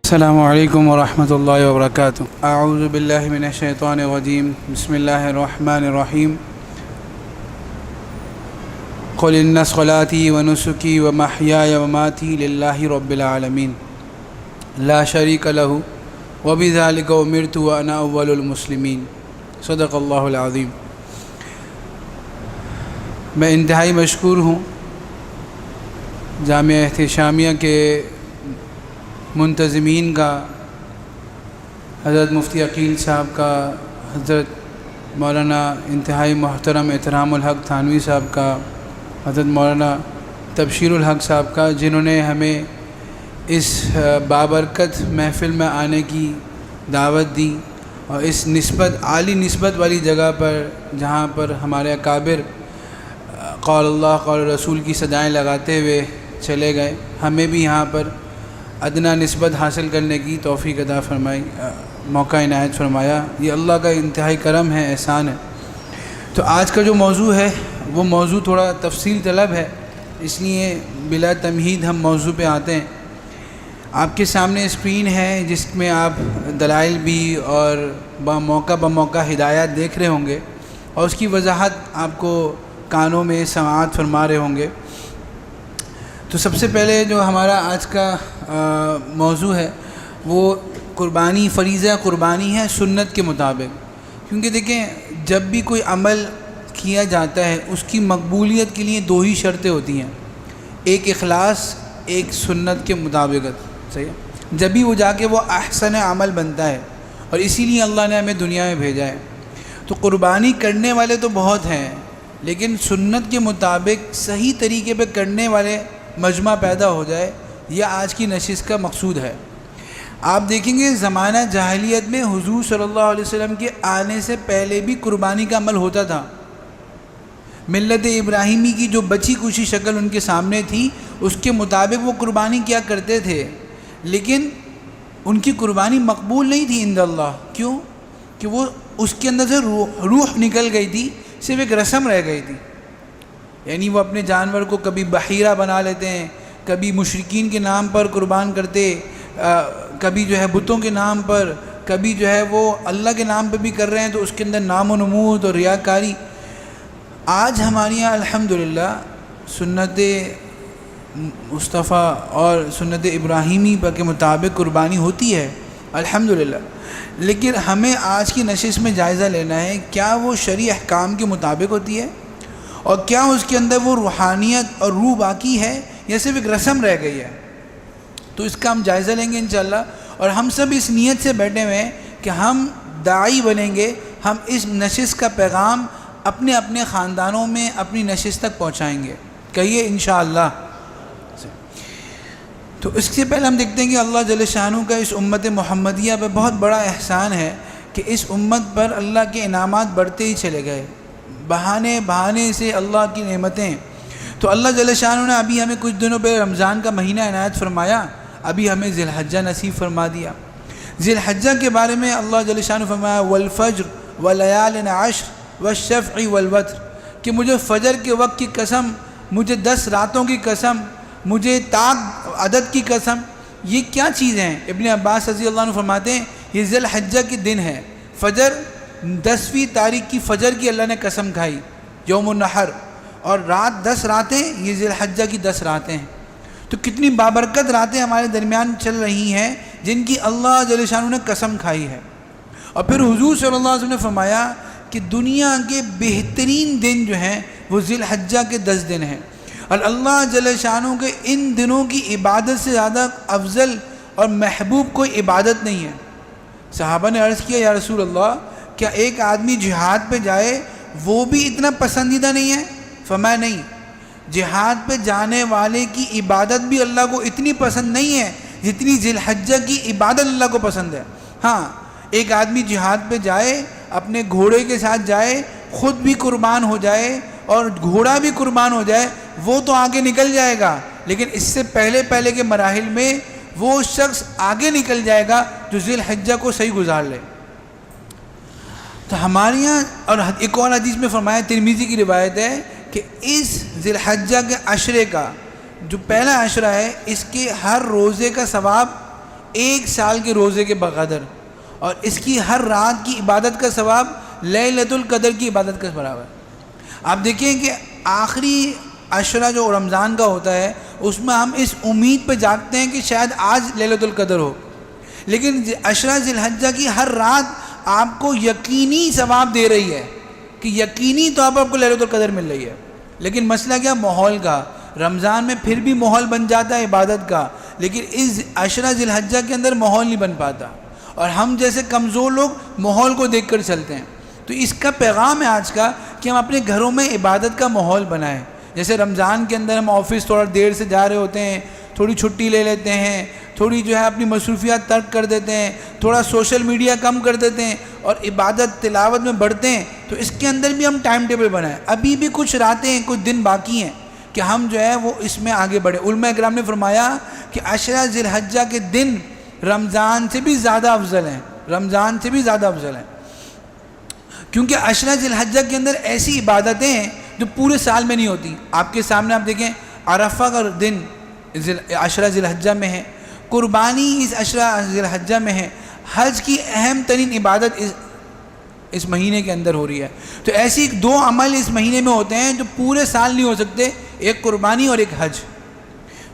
السلام علیکم ورحمۃ اللہ وبرکاتہ۔ اعوذ باللہ من الشیطان الرجیم، بسم اللہ الرحمن الرحیم۔ قل ان صلاتي ونسكي ومحياي ومماتي للہ رب العالمین لا شریک لہ وبذلک امرت وانا اول المسلمین۔ صدق اللہ العظیم۔ میں انتہائی مشکور ہوں جامعہ احتشامیہ کے منتظمین کا، حضرت مفتی عقیل صاحب کا، حضرت مولانا انتہائی محترم احترام الحق تھانوی صاحب کا، حضرت مولانا تبشیر الحق صاحب کا، جنہوں نے ہمیں اس بابرکت محفل میں آنے کی دعوت دی اور اس عالی نسبت والی جگہ پر جہاں پر ہمارے اکابر قول اللہ قول رسول کی صدائیں لگاتے ہوئے چلے گئے، ہمیں بھی یہاں پر ادنا نسبت حاصل کرنے کی توفیق عطا فرمائی، موقع عنایت فرمایا۔ یہ اللہ کا انتہائی کرم ہے، احسان ہے۔ تو آج کا جو موضوع ہے وہ موضوع تھوڑا تفصیل طلب ہے، اس لیے بلا تمہید ہم موضوع پہ آتے ہیں۔ آپ کے سامنے اسکرین ہے جس میں آپ دلائل بھی اور بموقع ہدایات دیکھ رہے ہوں گے، اور اس کی وضاحت آپ کو کانوں میں سماعت فرما رہے ہوں گے۔ تو سب سے پہلے جو ہمارا آج کا موضوع ہے وہ قربانی، فریضہ قربانی ہے سنت کے مطابق۔ کیونکہ دیکھیں، جب بھی کوئی عمل کیا جاتا ہے اس کی مقبولیت کے لیے دو ہی شرطیں ہوتی ہیں، ایک اخلاص، ایک سنت کے مطابقت، صحیح ہے؟ جب بھی وہ جا کے وہ احسن عمل بنتا ہے، اور اسی لیے اللہ نے ہمیں دنیا میں بھیجا ہے۔ تو قربانی کرنے والے تو بہت ہیں، لیکن سنت کے مطابق صحیح طریقے پہ کرنے والے مجمع پیدا ہو جائے، یہ آج کی نشست کا مقصود ہے۔ آپ دیکھیں گے زمانہ جاہلیت میں حضور صلی اللہ علیہ وسلم کے آنے سے پہلے بھی قربانی کا عمل ہوتا تھا۔ ملت ابراہیمی کی جو بچی کچی شکل ان کے سامنے تھی، اس کے مطابق وہ قربانی کیا کرتے تھے، لیکن ان کی قربانی مقبول نہیں تھی عند اللہ۔ کیوں؟ کہ وہ اس کے اندر سے روح نکل گئی تھی، صرف ایک رسم رہ گئی تھی۔ یعنی وہ اپنے جانور کو کبھی بحیرہ بنا لیتے ہیں، کبھی مشرکین کے نام پر قربان کرتے، کبھی جو ہے بتوں کے نام پر، کبھی جو ہے وہ اللہ کے نام پہ بھی کر رہے ہیں تو اس کے اندر نام و نمود اور ریاکاری۔ آج ہمارے یہاں الحمدللہ سنت مصطفیٰ اور سنت ابراہیمی کے مطابق قربانی ہوتی ہے الحمدللہ، لیکن ہمیں آج کی نشست میں جائزہ لینا ہے، کیا وہ شرعی احکام کے مطابق ہوتی ہے، اور کیا اس کے اندر وہ روحانیت اور روح باقی ہے یا صرف ایک رسم رہ گئی ہے۔ تو اس کا ہم جائزہ لیں گے انشاءاللہ، اور ہم سب اس نیت سے بیٹھے ہوئے ہیں کہ ہم داعی بنیں گے، ہم اس نشست کا پیغام اپنے اپنے خاندانوں میں اپنی نشست تک پہنچائیں گے، کہیے انشاءاللہ۔ تو اس سے پہلے ہم دیکھتے ہیں کہ اللہ جل شانہ کا اس امت محمدیہ پہ بہت بڑا احسان ہے کہ اس امت پر اللہ کے انعامات بڑھتے ہی چلے گئے، بہانے سے اللہ کی نعمتیں۔ تو اللہ جل شانہ نے ابھی ہمیں کچھ دنوں پہ رمضان کا مہینہ عنایت فرمایا، ابھی ہمیں ذی الحجہ نصیب فرما دیا۔ ذی الحجہ کے بارے میں اللہ جل شانہ فرمایا والفجر ولیال عشر والشفع والوتر، کہ مجھے فجر کے وقت کی قسم، مجھے 10 راتوں کی قسم، مجھے تاک عدد کی قسم۔ یہ کیا چیز ہیں؟ ابن عباس رضی اللہ عنہ فرماتے ہیں یہ ذی الحجہ کے دن ہے، فجر 10ویں تاریخ کی فجر کی اللہ نے قسم کھائی، یوم النحر، اور رات 10 راتیں، یہ ذی الحجہ کی 10 راتیں ہیں۔ تو کتنی بابرکت راتیں ہمارے درمیان چل رہی ہیں جن کی اللہ جل شانہ نے قسم کھائی ہے۔ اور پھر حضور صلی اللہ علیہ وسلم نے فرمایا کہ دنیا کے بہترین دن جو ہیں وہ ذی الحجہ کے 10 دن ہیں، اور اللہ جل شانہ کے ان دنوں کی عبادت سے زیادہ افضل اور محبوب کوئی عبادت نہیں ہے۔ صحابہ نے عرض کیا یا رسول اللہ، کیا ایک آدمی جہاد پہ جائے وہ بھی اتنا پسندیدہ نہیں ہے؟ فرمایا نہیں، جہاد پہ جانے والے کی عبادت بھی اللہ کو اتنی پسند نہیں ہے جتنی ذی الحجہ کی عبادت اللہ کو پسند ہے۔ ہاں، ایک آدمی جہاد پہ جائے، اپنے گھوڑے کے ساتھ جائے، خود بھی قربان ہو جائے اور گھوڑا بھی قربان ہو جائے، وہ تو آگے نکل جائے گا، لیکن اس سے پہلے کے مراحل میں وہ شخص آگے نکل جائے گا جو ذی الحجہ کو صحیح گزار لے۔ تو ہمارے یہاں، اور ایک اور حدیث میں فرمایا، ترمذی کی روایت ہے کہ اس ذی الحجہ کے عشرے کا جو پہلا عشرہ ہے، اس کے ہر روزے کا ثواب ایک سال کے روزے کے بقدر، اور اس کی ہر رات کی عبادت کا ثواب لیلۃ القدر کی عبادت کا برابر ہے۔ آپ دیکھیں کہ آخری عشرہ جو رمضان کا ہوتا ہے اس میں ہم اس امید پہ جاگتے ہیں کہ شاید آج لیلۃ القدر ہو، لیکن عشرہ ذی الحجہ کی ہر رات آپ کو یقینی ثواب دے رہی ہے کہ یقینی طور پر آپ کو لیلۃ القدر مل رہی ہے۔ لیکن مسئلہ کیا؟ ماحول کا۔ رمضان میں پھر بھی ماحول بن جاتا ہے عبادت کا، لیکن اس عشرہ ذی الحجہ کے اندر ماحول نہیں بن پاتا، اور ہم جیسے کمزور لوگ ماحول کو دیکھ کر چلتے ہیں۔ تو اس کا پیغام ہے آج کا کہ ہم اپنے گھروں میں عبادت کا ماحول بنائیں۔ جیسے رمضان کے اندر ہم آفس تھوڑا دیر سے جا رہے ہوتے ہیں، تھوڑی چھٹی لے لیتے ہیں، تھوڑی جو ہے اپنی مصروفیات ترک کر دیتے ہیں، تھوڑا سوشل میڈیا کم کر دیتے ہیں اور عبادت تلاوت میں بڑھتے ہیں، تو اس کے اندر بھی ہم ٹائم ٹیبل بنائیں۔ ابھی بھی کچھ راتیں کچھ دن باقی ہیں کہ ہم جو ہے وہ اس میں آگے بڑھیں۔ علماء کرام نے فرمایا کہ عشرہ ذی الحجہ کے دن رمضان سے بھی زیادہ افضل ہیں، رمضان سے بھی زیادہ افضل ہیں، کیونکہ عشرہ ذی الحجہ کے اندر ایسی عبادتیں ہیں جو پورے سال میں نہیں ہوتی۔ آپ کے سامنے آپ دیکھیں عرفہ کا دن عشرہ ذی الحجہ میں ہے، قربانی اس عشرہ ذی الحجہ میں ہے، حج کی اہم ترین عبادت اس مہینے کے اندر ہو رہی ہے۔ تو ایسی دو عمل اس مہینے میں ہوتے ہیں جو پورے سال نہیں ہو سکتے، ایک قربانی اور ایک حج۔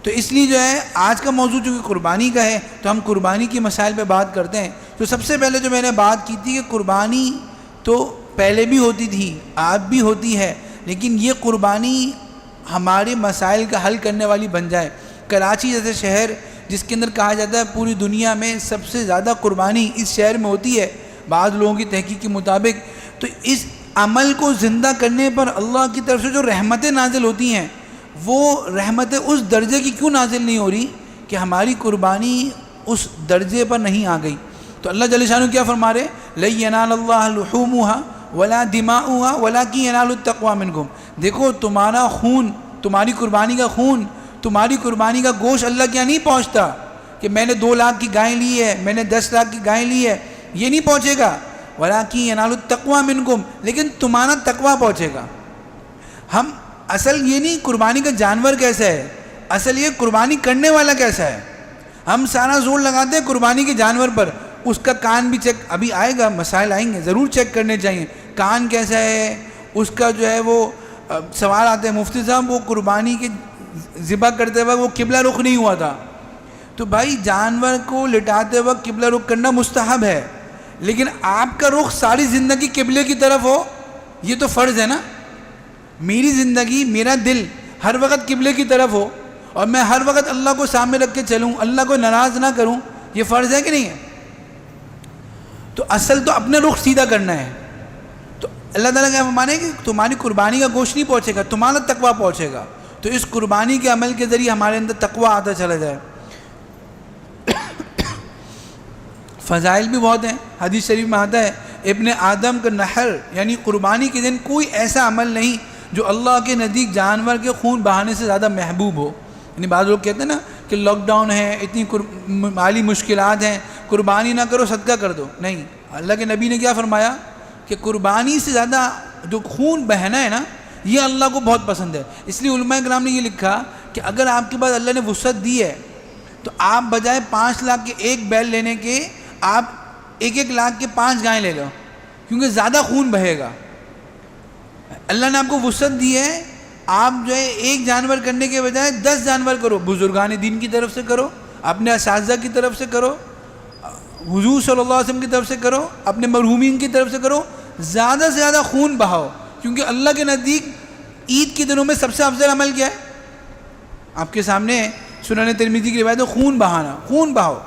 تو اس لیے جو ہے آج کا موضوع چونکہ قربانی کا ہے تو ہم قربانی کے مسائل پہ بات کرتے ہیں۔ تو سب سے پہلے جو میں نے بات کی تھی کہ قربانی تو پہلے بھی ہوتی تھی، آج بھی ہوتی ہے، لیکن یہ قربانی ہمارے مسائل کا حل کرنے والی بن جائے۔ کراچی جیسے شہر جس کے اندر کہا جاتا ہے پوری دنیا میں سب سے زیادہ قربانی اس شہر میں ہوتی ہے بعض لوگوں کی تحقیق کے مطابق، تو اس عمل کو زندہ کرنے پر اللہ کی طرف سے جو رحمتیں نازل ہوتی ہیں وہ رحمتیں اس درجے کی کیوں نازل نہیں ہو رہی کہ ہماری قربانی اس درجے پر نہیں آ گئی۔ تو اللہ جل شانہ کیا فرما رہے؟ لَن يَنَالَ اللَّهَ لُحُومُهَا وَلَا دِمَاؤُهَا وَلَكِنْ يَنَالُ التَّقْوَىٰ مِنْكُمْ۔ دیکھو تمہارا خون، تمہاری قربانی کا خون، تمہاری قربانی کا گوشت اللہ کیا نہیں پہنچتا کہ میں نے 2 لاکھ کی گائے لی ہے، میں نے 10 لاکھ کی گائے لی ہے، یہ نہیں پہنچے گا۔ وَلَكِنْ يَنَالُ التَّقْوَىٰ مِنْكُمْ، لیکن تمہارا تقویٰ پہنچے گا۔ ہم اصل یہ نہیں قربانی کا جانور کیسا ہے، اصل یہ قربانی کرنے والا کیسا ہے۔ ہم سارا زور لگاتے ہیں قربانی کے جانور پر، اس کا کان بھی چیک، ابھی آئے گا مسائل آئیں گے، ضرور چیک کرنے چاہیے کان کیسا ہے، اس کا جو ہے وہ سوال آتے ہیں مفتی صاحب وہ قربانی کے ذبح کرتے وقت وہ قبلہ رخ نہیں ہوا تھا۔ تو بھائی جانور کو لٹاتے وقت قبلہ رخ کرنا مستحب ہے، لیکن آپ کا رخ ساری زندگی قبلے کی طرف ہو یہ تو فرض ہے نا۔ میری زندگی، میرا دل ہر وقت قبلے کی طرف ہو اور میں ہر وقت اللہ کو سامنے رکھ کے چلوں، اللہ کو ناراض نہ کروں، یہ فرض ہے کہ نہیں ہے؟ تو اصل تو اپنے رخ سیدھا کرنا ہے۔ تو اللہ تعالیٰ کا فرمان ہے کہ تمہاری قربانی کا گوشت نہیں پہنچے گا، تمہارا تقویٰ پہنچے گا۔ تو اس قربانی کے عمل کے ذریعے ہمارے اندر تقویٰ آتا چلا جائے۔ فضائل بھی بہت ہیں، حدیث شریف میں آتا ہے ابن آدم کا نحر یعنی قربانی کے دن کوئی ایسا عمل نہیں جو اللہ کے نزدیک جانور کے خون بہانے سے زیادہ محبوب ہو۔ یعنی بعض لوگ کہتے ہیں نا کہ لاک ڈاؤن ہے، اتنی مالی مشکلات ہیں، قربانی نہ کرو صدقہ کر دو، نہیں۔ اللہ کے نبی نے کیا فرمایا کہ قربانی سے زیادہ جو خون بہنا ہے نا یہ اللہ کو بہت پسند ہے۔ اس لیے علماء کرام نے یہ لکھا کہ اگر آپ کے پاس اللہ نے وسعت دی ہے تو آپ بجائے 5 لاکھ کے 1 بیل لینے کے آپ 1 لاکھ کے 5 گائیں لے لو، کیونکہ زیادہ خون بہے گا۔ اللہ نے آپ کو وسعت دی ہے، آپ جو ہے 1 جانور کرنے کے بجائے 10 جانور کرو، بزرگان دین کی طرف سے کرو، اپنے اساتذہ کی طرف سے کرو، حضور صلی اللہ علیہ وسلم کی طرف سے کرو، اپنے مرحومین کی طرف سے کرو، زیادہ سے زیادہ خون بہاؤ، کیونکہ اللہ کے نزدیک عید کے دنوں میں سب سے افضل عمل کیا ہے؟ آپ کے سامنے سنن ترمذی کی روایت ہے خون بہانا، خون بہاؤ۔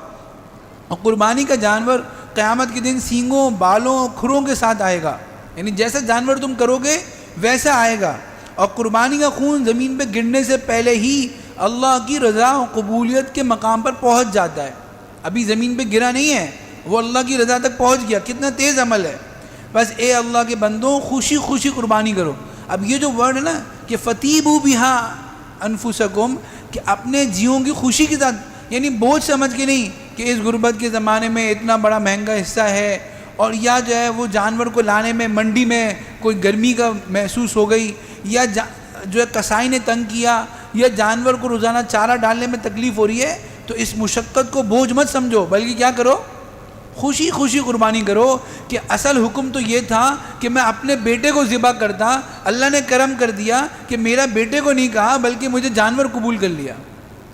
اور قربانی کا جانور قیامت کے دن سینگوں، بالوں، کھروں کے ساتھ آئے گا، یعنی جیسا جانور تم کرو گے ویسا آئے گا۔ اور قربانی کا خون زمین پہ گرنے سے پہلے ہی اللہ کی رضا و قبولیت کے مقام پر پہنچ جاتا ہے، ابھی زمین پہ گرا نہیں ہے، وہ اللہ کی رضا تک پہنچ گیا۔ کتنا تیز عمل ہے۔ بس اے اللہ کے بندوں خوشی خوشی قربانی کرو۔ اب یہ جو ورڈ ہے نا کہ فتیبوا بہا انفسکم، کہ اپنے جیوں کی خوشی کے ساتھ، یعنی بوجھ سمجھ کے نہیں کہ اس غربت کے زمانے میں اتنا بڑا مہنگا حصہ ہے، اور یا جو ہے وہ جانور کو لانے میں منڈی میں کوئی گرمی کا محسوس ہو گئی، یا جو ہے کسائی نے تنگ کیا، یا جانور کو روزانہ چارہ ڈالنے میں تکلیف ہو رہی ہے، تو اس مشقت کو بوجھ مت سمجھو، بلکہ کیا کرو، خوشی خوشی قربانی کرو کہ اصل حکم تو یہ تھا کہ میں اپنے بیٹے کو ذبح کرتا، اللہ نے کرم کر دیا کہ میرا بیٹے کو نہیں کہا بلکہ مجھے جانور قبول کر لیا،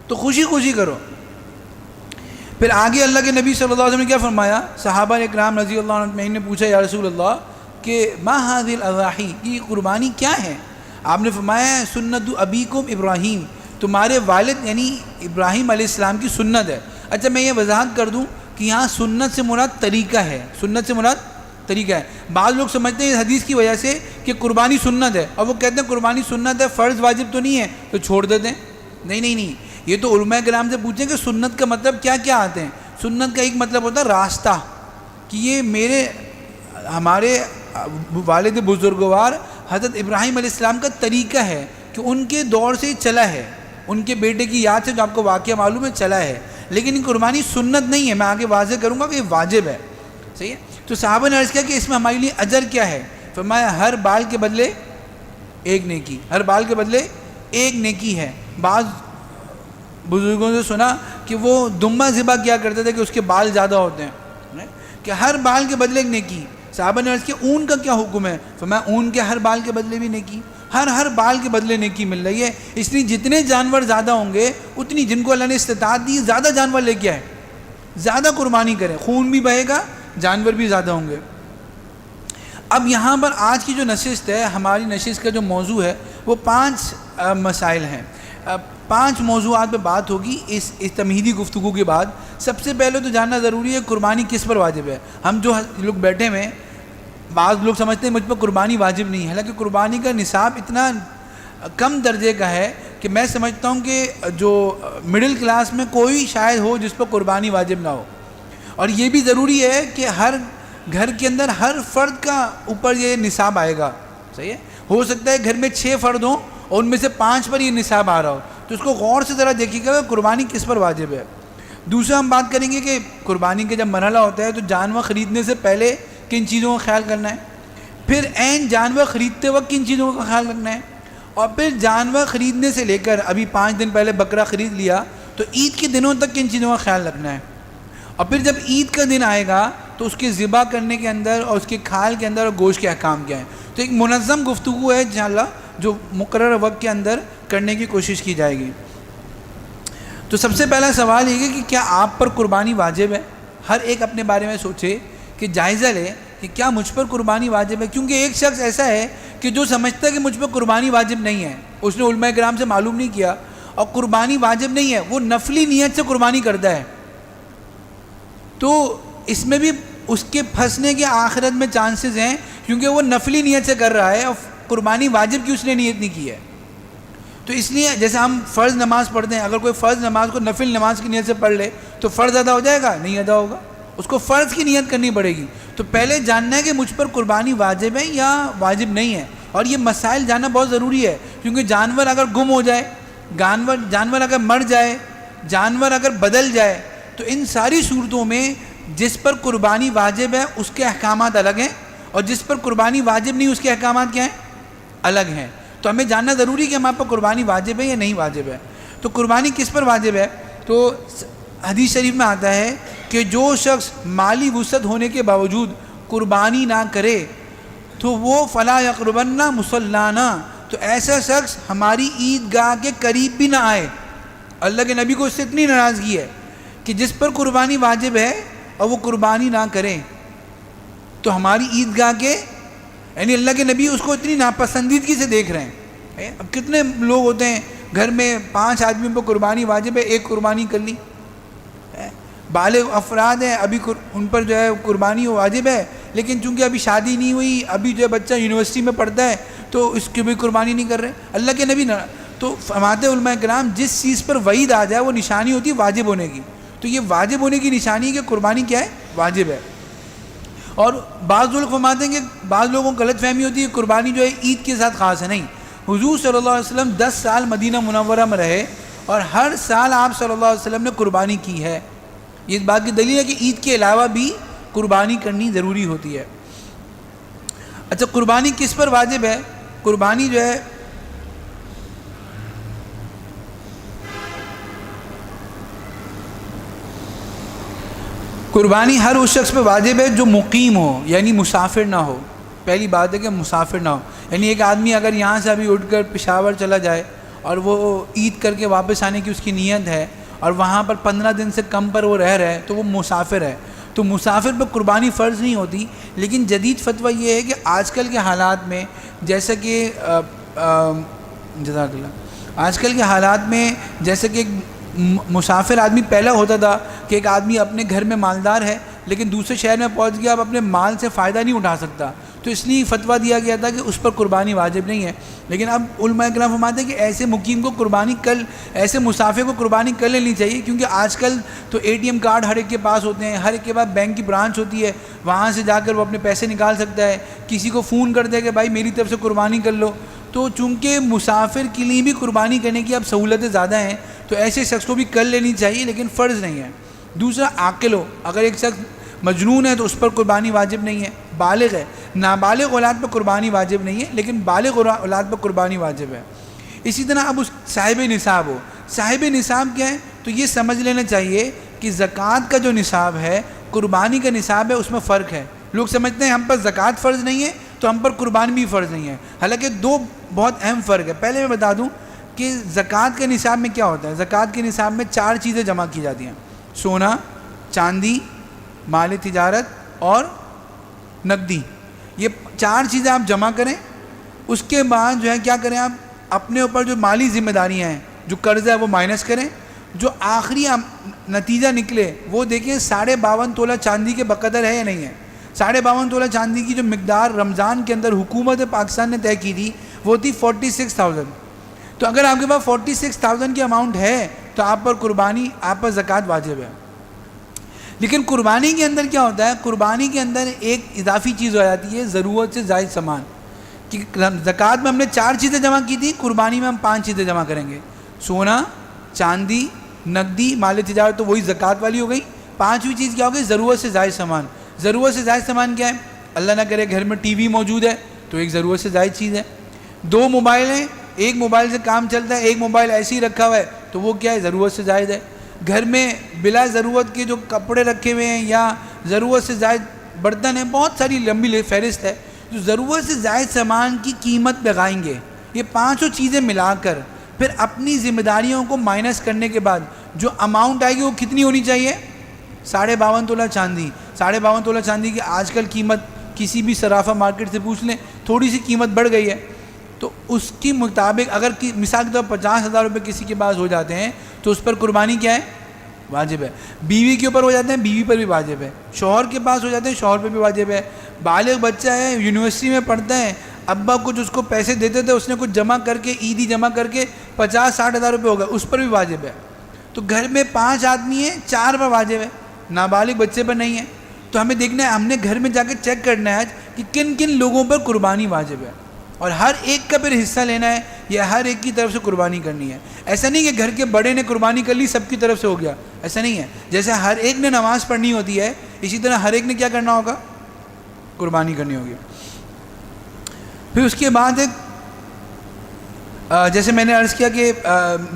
تو خوشی خوشی کرو۔ پھر آگے اللہ کے نبی صلی اللہ علیہ وسلم نے کیا فرمایا؟ صحابہ اکرام رضی اللہ عنہ اجمعین نے پوچھا یا رسول اللہ کہ ما هذه الاضاحی، یہ قربانی کیا ہے؟ آپ نے فرمایا سنت ابیکم ابراہیم، تمہارے والد یعنی ابراہیم علیہ السلام کی سنت ہے۔ اچھا میں یہ وضاحت کر دوں کہ یہاں سنت سے مراد طریقہ ہے، سنت سے مراد طریقہ ہے۔ بعض لوگ سمجھتے ہیں اس حدیث کی وجہ سے کہ قربانی سنت ہے، اور وہ کہتے ہیں قربانی سنت ہے، فرض واجب تو نہیں ہے، تو چھوڑ دیتے ہیں۔ نہیں، یہ تو علماء کرام سے پوچھیں کہ سنت کا مطلب کیا کیا آتے ہیں۔ سنت کا ایک مطلب ہوتا ہے راستہ، کہ یہ ہمارے والد بزرگوار حضرت ابراہیم علیہ السلام کا طریقہ ہے کہ ان کے دور سے چلا ہے، ان کے بیٹے کی یاد سے جو آپ کو واقعہ معلوم ہے چلا ہے، لیکن یہ قربانی سنت نہیں ہے۔ میں آگے واضح کروں گا کہ یہ واجب ہے، صحیح ہے۔ تو صحابہ نے عرض کیا کہ اس میں ہمارے لیے اجر کیا ہے؟ فرمایا ہر بال کے بدلے ایک نیکی، ہر بال کے بدلے ایک نیکی ہے۔ بعض بزرگوں سے سنا کہ وہ دمبا ذبح کیا کرتے تھے کہ اس کے بال زیادہ ہوتے ہیں، کہ ہر بال کے بدلے ایک نیکی۔ صحابہ نے عرض کیا اون کا کیا حکم ہے؟ فرمایا اون کے ہر بال کے بدلے بھی نیکی، ہر بال کے بدلے نیکی مل رہی ہے۔ اس لیے جتنے جانور زیادہ ہوں گے اتنی، جن کو اللہ نے استطاعت دی زیادہ جانور لے کے آئے، زیادہ قربانی کریں، خون بھی بہے گا، جانور بھی زیادہ ہوں گے۔ اب یہاں پر آج کی جو نشست ہے، ہماری نشست کا جو موضوع ہے وہ 5 مسائل ہیں، 5 موضوعات پہ بات ہوگی اس تمہیدی گفتگو کے بعد۔ سب سے پہلے تو جاننا ضروری ہے قربانی کس پر واجب ہے۔ ہم جو لوگ بیٹھے ہوئے ہیں، بعض لوگ سمجھتے ہیں مجھ پر قربانی واجب نہیں ہے، حالانکہ قربانی کا نصاب اتنا کم درجے کا ہے کہ میں سمجھتا ہوں کہ جو مڈل کلاس میں کوئی شاید ہو جس پر قربانی واجب نہ ہو۔ اور یہ بھی ضروری ہے کہ ہر گھر کے اندر ہر فرد کا اوپر یہ نصاب آئے گا، صحیح ہے۔ ہو سکتا ہے گھر میں 6 فرد ہوں اور ان میں سے 5 پر یہ نصاب آ رہا ہو، تو اس کو غور سے ذرا دیکھیے گا قربانی کس پر واجب ہے۔ دوسرا ہم بات کریں گے کہ قربانی کا جب مرحلہ ہوتا ہے تو جانور خریدنے سے پہلے کن چیزوں کا خیال کرنا ہے، پھر عین جانور خریدتے وقت کن چیزوں کا خیال رکھنا ہے، اور پھر جانور خریدنے سے لے کر ابھی 5 دن پہلے بکرا خرید لیا تو عید کے دنوں تک کن چیزوں کا خیال رکھنا ہے، اور پھر جب عید کا دن آئے گا تو اس کے ذبح کرنے کے اندر اور اس کے کھال کے اندر اور گوشت کے احکام کیا ہیں۔ تو ایک منظم گفتگو ہے انشاءاللہ جو مقررہ وقت کے اندر کرنے کی کوشش کی جائے گی۔ تو سب سے پہلا سوال یہ ہے کہ کیا آپ پر قربانی واجب ہے؟ ہر ایک اپنے بارے میں سوچے کہ جائزہ لے کہ کیا مجھ پر قربانی واجب ہے، کیونکہ ایک شخص ایسا ہے کہ جو سمجھتا ہے کہ مجھ پر قربانی واجب نہیں ہے، اس نے علماء کرام سے معلوم نہیں کیا، اور قربانی واجب نہیں ہے، وہ نفلی نیت سے قربانی کرتا ہے، تو اس میں بھی اس کے پھنسنے کے آخرت میں چانسز ہیں، کیونکہ وہ نفلی نیت سے کر رہا ہے اور قربانی واجب کی اس نے نیت نہیں کی ہے۔ تو اس لیے جیسے ہم فرض نماز پڑھتے ہیں، اگر کوئی فرض نماز کو نفل نماز کی نیت سے پڑھ لے تو فرض ادا ہو جائے گا؟ نہیں ادا ہوگا، اس کو فرض کی نیت کرنی پڑے گی۔ تو پہلے جاننا ہے کہ مجھ پر قربانی واجب ہے یا واجب نہیں ہے، اور یہ مسائل جاننا بہت ضروری ہے، کیونکہ جانور اگر گم ہو جائے، جانور اگر مر جائے، جانور اگر بدل جائے، تو ان ساری صورتوں میں جس پر قربانی واجب ہے اس کے احکامات الگ ہیں، اور جس پر قربانی واجب نہیں اس کے احکامات کیا ہیں؟ الگ ہیں۔ تو ہمیں جاننا ضروری ہے کہ ہمارے پر قربانی واجب ہے یا نہیں واجب ہے۔ تو قربانی کس پر واجب ہے؟ تو حدیث شریف میں آتا ہے کہ جو شخص مالی وسعت ہونے کے باوجود قربانی نہ کرے تو وہ فلا یقربن مصلانا، تو ایسا شخص ہماری عیدگاہ کے قریب بھی نہ آئے۔ اللہ کے نبی کو اس سے اتنی ناراضگی ہے کہ جس پر قربانی واجب ہے اور وہ قربانی نہ کریں تو ہماری عیدگاہ کے، یعنی اللہ کے نبی اس کو اتنی ناپسندیدگی سے دیکھ رہے ہیں۔ اب کتنے لوگ ہوتے ہیں گھر میں 5 آدمیوں پر قربانی واجب ہے، ایک قربانی کر لی، بالغ افراد ہیں ابھی ان پر جو ہے قربانی واجب ہے، لیکن چونکہ ابھی شادی نہیں ہوئی، ابھی جو ہے بچہ یونیورسٹی میں پڑھتا ہے تو اس کی بھی قربانی نہیں کر رہے۔ اللہ کے نبی تو فرماتے علماء کرام جس چیز پر وعید آ جائے وہ نشانی ہوتی ہے واجب ہونے کی، تو یہ واجب ہونے کی نشانی ہے کہ قربانی کیا ہے؟ واجب ہے۔ اور بعض لوگ فرماتے ہیں کہ بعض لوگوں کو غلط فہمی ہوتی ہے کہ قربانی جو ہے عید کے ساتھ خاص ہے، نہیں۔ حضور صلی اللہ علیہ وسلم 10 سال مدینہ منورہ میں رہے اور ہر سال آپ صلی اللہ علیہ وسلم نے قربانی کی ہے، یہ اس بات کی دلیل ہے کہ عید کے علاوہ بھی قربانی کرنی ضروری ہوتی ہے۔ اچھا قربانی کس پر واجب ہے؟ قربانی جو ہے قربانی ہر اس شخص پہ واجب ہے جو مقیم ہو، یعنی مسافر نہ ہو. پہلی بات ہے کہ مسافر نہ ہو. یعنی ایک آدمی اگر یہاں سے ابھی اٹھ کر پشاور چلا جائے اور وہ عید کر کے واپس آنے کی اس کی نیت ہے اور وہاں پر 15 دن سے کم پر وہ رہ رہا ہے تو وہ مسافر ہے. تو مسافر پہ قربانی فرض نہیں ہوتی. لیکن جدید فتویٰ یہ ہے کہ آج کل کے حالات میں جیسا کہ جزاک اللہ، آج کل کے حالات میں جیسے کہ مسافر آدمی پہلا ہوتا تھا کہ ایک آدمی اپنے گھر میں مالدار ہے لیکن دوسرے شہر میں پہنچ گیا، اب اپنے مال سے فائدہ نہیں اٹھا سکتا، تو اس لیے فتویٰ دیا گیا تھا کہ اس پر قربانی واجب نہیں ہے. لیکن اب علماء کرام فرماتے ہیں کہ ایسے مقیم کو قربانی ایسے مسافر کو قربانی کر لینی چاہیے، کیونکہ آج کل تو ATM کارڈ ہر ایک کے پاس ہوتے ہیں، ہر ایک کے پاس بینک کی برانچ ہوتی ہے، وہاں سے جا کر وہ اپنے پیسے نکال سکتا ہے. کسی کو فون کر دے کہ بھائی میری طرف سے قربانی کر لو. تو چونکہ مسافر کے لیے بھی قربانی کرنے کی اب سہولتیں زیادہ ہیں تو ایسے شخص کو بھی کر لینی چاہیے، لیکن فرض نہیں ہے. دوسرا، عاقل ہو. اگر ایک شخص مجنون ہے تو اس پر قربانی واجب نہیں ہے. بالغ ہے، نابالغ اولاد پر قربانی واجب نہیں ہے، لیکن بالغ اولاد پر قربانی واجب ہے. اسی طرح اب اس صاحب نصاب ہو. صاحب نصاب کیا ہے؟ تو یہ سمجھ لینا چاہیے کہ زکوٰۃ کا جو نصاب ہے، قربانی کا نصاب ہے، اس میں فرق ہے. لوگ سمجھتے ہیں ہم پر زکوٰۃ فرض نہیں ہے تو ہم پر قربانی بھی فرض نہیں ہے، حالانکہ دو بہت اہم فرق ہے. پہلے میں بتا دوں کہ زکوٰۃ کے نصاب میں کیا ہوتا ہے. زکوٰۃ کے نصاب میں 4 چیزیں جمع کی جاتی ہیں: سونا، چاندی، مال تجارت اور نقدی. یہ 4 چیزیں آپ جمع کریں. اس کے بعد جو ہے کیا کریں، آپ اپنے اوپر جو مالی ذمہ داریاں ہیں، جو قرض ہے وہ مائنس کریں. جو آخری نتیجہ نکلے وہ دیکھیں 52.5 تولہ چاندی کے بقدر ہے یا نہیں ہے. 52.5 تولہ چاندی کی جو مقدار رمضان کے اندر حکومت پاکستان نے طے کی تھی وہ تھی 46,000. تو اگر آپ کے پاس 46,000 کی اماؤنٹ ہے تو آپ پر قربانی، آپ پر زکوٰۃ واجب ہے. لیکن قربانی کے اندر کیا ہوتا ہے؟ قربانی کے اندر ایک اضافی چیز ہو جاتی ہے، ضرورت سے زائد سامان. کہ زکوٰۃ میں ہم نے 4 چیزیں جمع کی تھی، قربانی میں ہم 5 چیزیں جمع کریں گے: سونا، چاندی، نقدی، مال تجارت. تو وہی زکوٰۃ والی ہو گئی. 5ویں چیز کیا ہو گئی؟ ضرورت سے زائد سامان. ضرورت سے زائد سامان کیا ہے؟ اللہ نہ کرے گھر میں ٹی وی موجود ہے تو ایک ضرورت سے زائد چیز ہے. 2 موبائل ہیں، ایک موبائل سے کام چلتا ہے، ایک موبائل ایسے ہی رکھا ہوا ہے تو وہ کیا ہے؟ ضرورت سے زائد ہے. گھر میں بلا ضرورت کے جو کپڑے رکھے ہوئے ہیں یا ضرورت سے زائد برتن ہیں، بہت ساری لمبی فہرست ہے. جو ضرورت سے زائد سامان کی قیمت لگائیں گے، یہ 5 چیزیں ملا کر پھر اپنی ذمہ داریوں کو مائنس کرنے کے بعد جو اماؤنٹ آئے گی وہ کتنی ہونی چاہیے؟ 52.5 تولہ چاندی. 52.5 تولہ چاندی کی آج کل قیمت کسی بھی صرافہ مارکیٹ سے پوچھ لیں، تھوڑی سی قیمت بڑھ گئی ہے. تو اس کے مطابق اگر مثال کے طور پر 50,000 روپے کسی کے پاس ہو جاتے ہیں تو اس پر قربانی کیا ہے؟ واجب ہے. بیوی کے اوپر ہو جاتے ہیں، بیوی پر بھی واجب ہے. شوہر کے پاس ہو جاتے ہیں، شوہر پہ بھی واجب ہے. بالغ بچہ ہے، یونیورسٹی میں پڑھتا ہے، ابا کچھ اس کو پیسے دیتے تھے، اس نے کچھ جمع کر کے عیدی جمع کر کے 50-60 ہزار روپے ہو گئے، اس پر بھی واجب ہے. تو گھر میں 5 آدمی ہیں، 4 پر واجب ہے، نابالغ بچے پر نہیں ہے. تو ہمیں دیکھنا ہے، ہم نے گھر میں جا کے چیک کرنا ہے کہ کن کن لوگوں پر قربانی واجب ہے اور ہر ایک کا پھر حصہ لینا ہے یا ہر ایک کی طرف سے قربانی کرنی ہے. ایسا نہیں کہ گھر کے بڑے نے قربانی کر لی سب کی طرف سے ہو گیا، ایسا نہیں ہے. جیسے ہر ایک نے نماز پڑھنی ہوتی ہے اسی طرح ہر ایک نے کیا کرنا ہوگا؟ قربانی کرنی ہوگی. پھر اس کے بعد جیسے میں نے عرض کیا کہ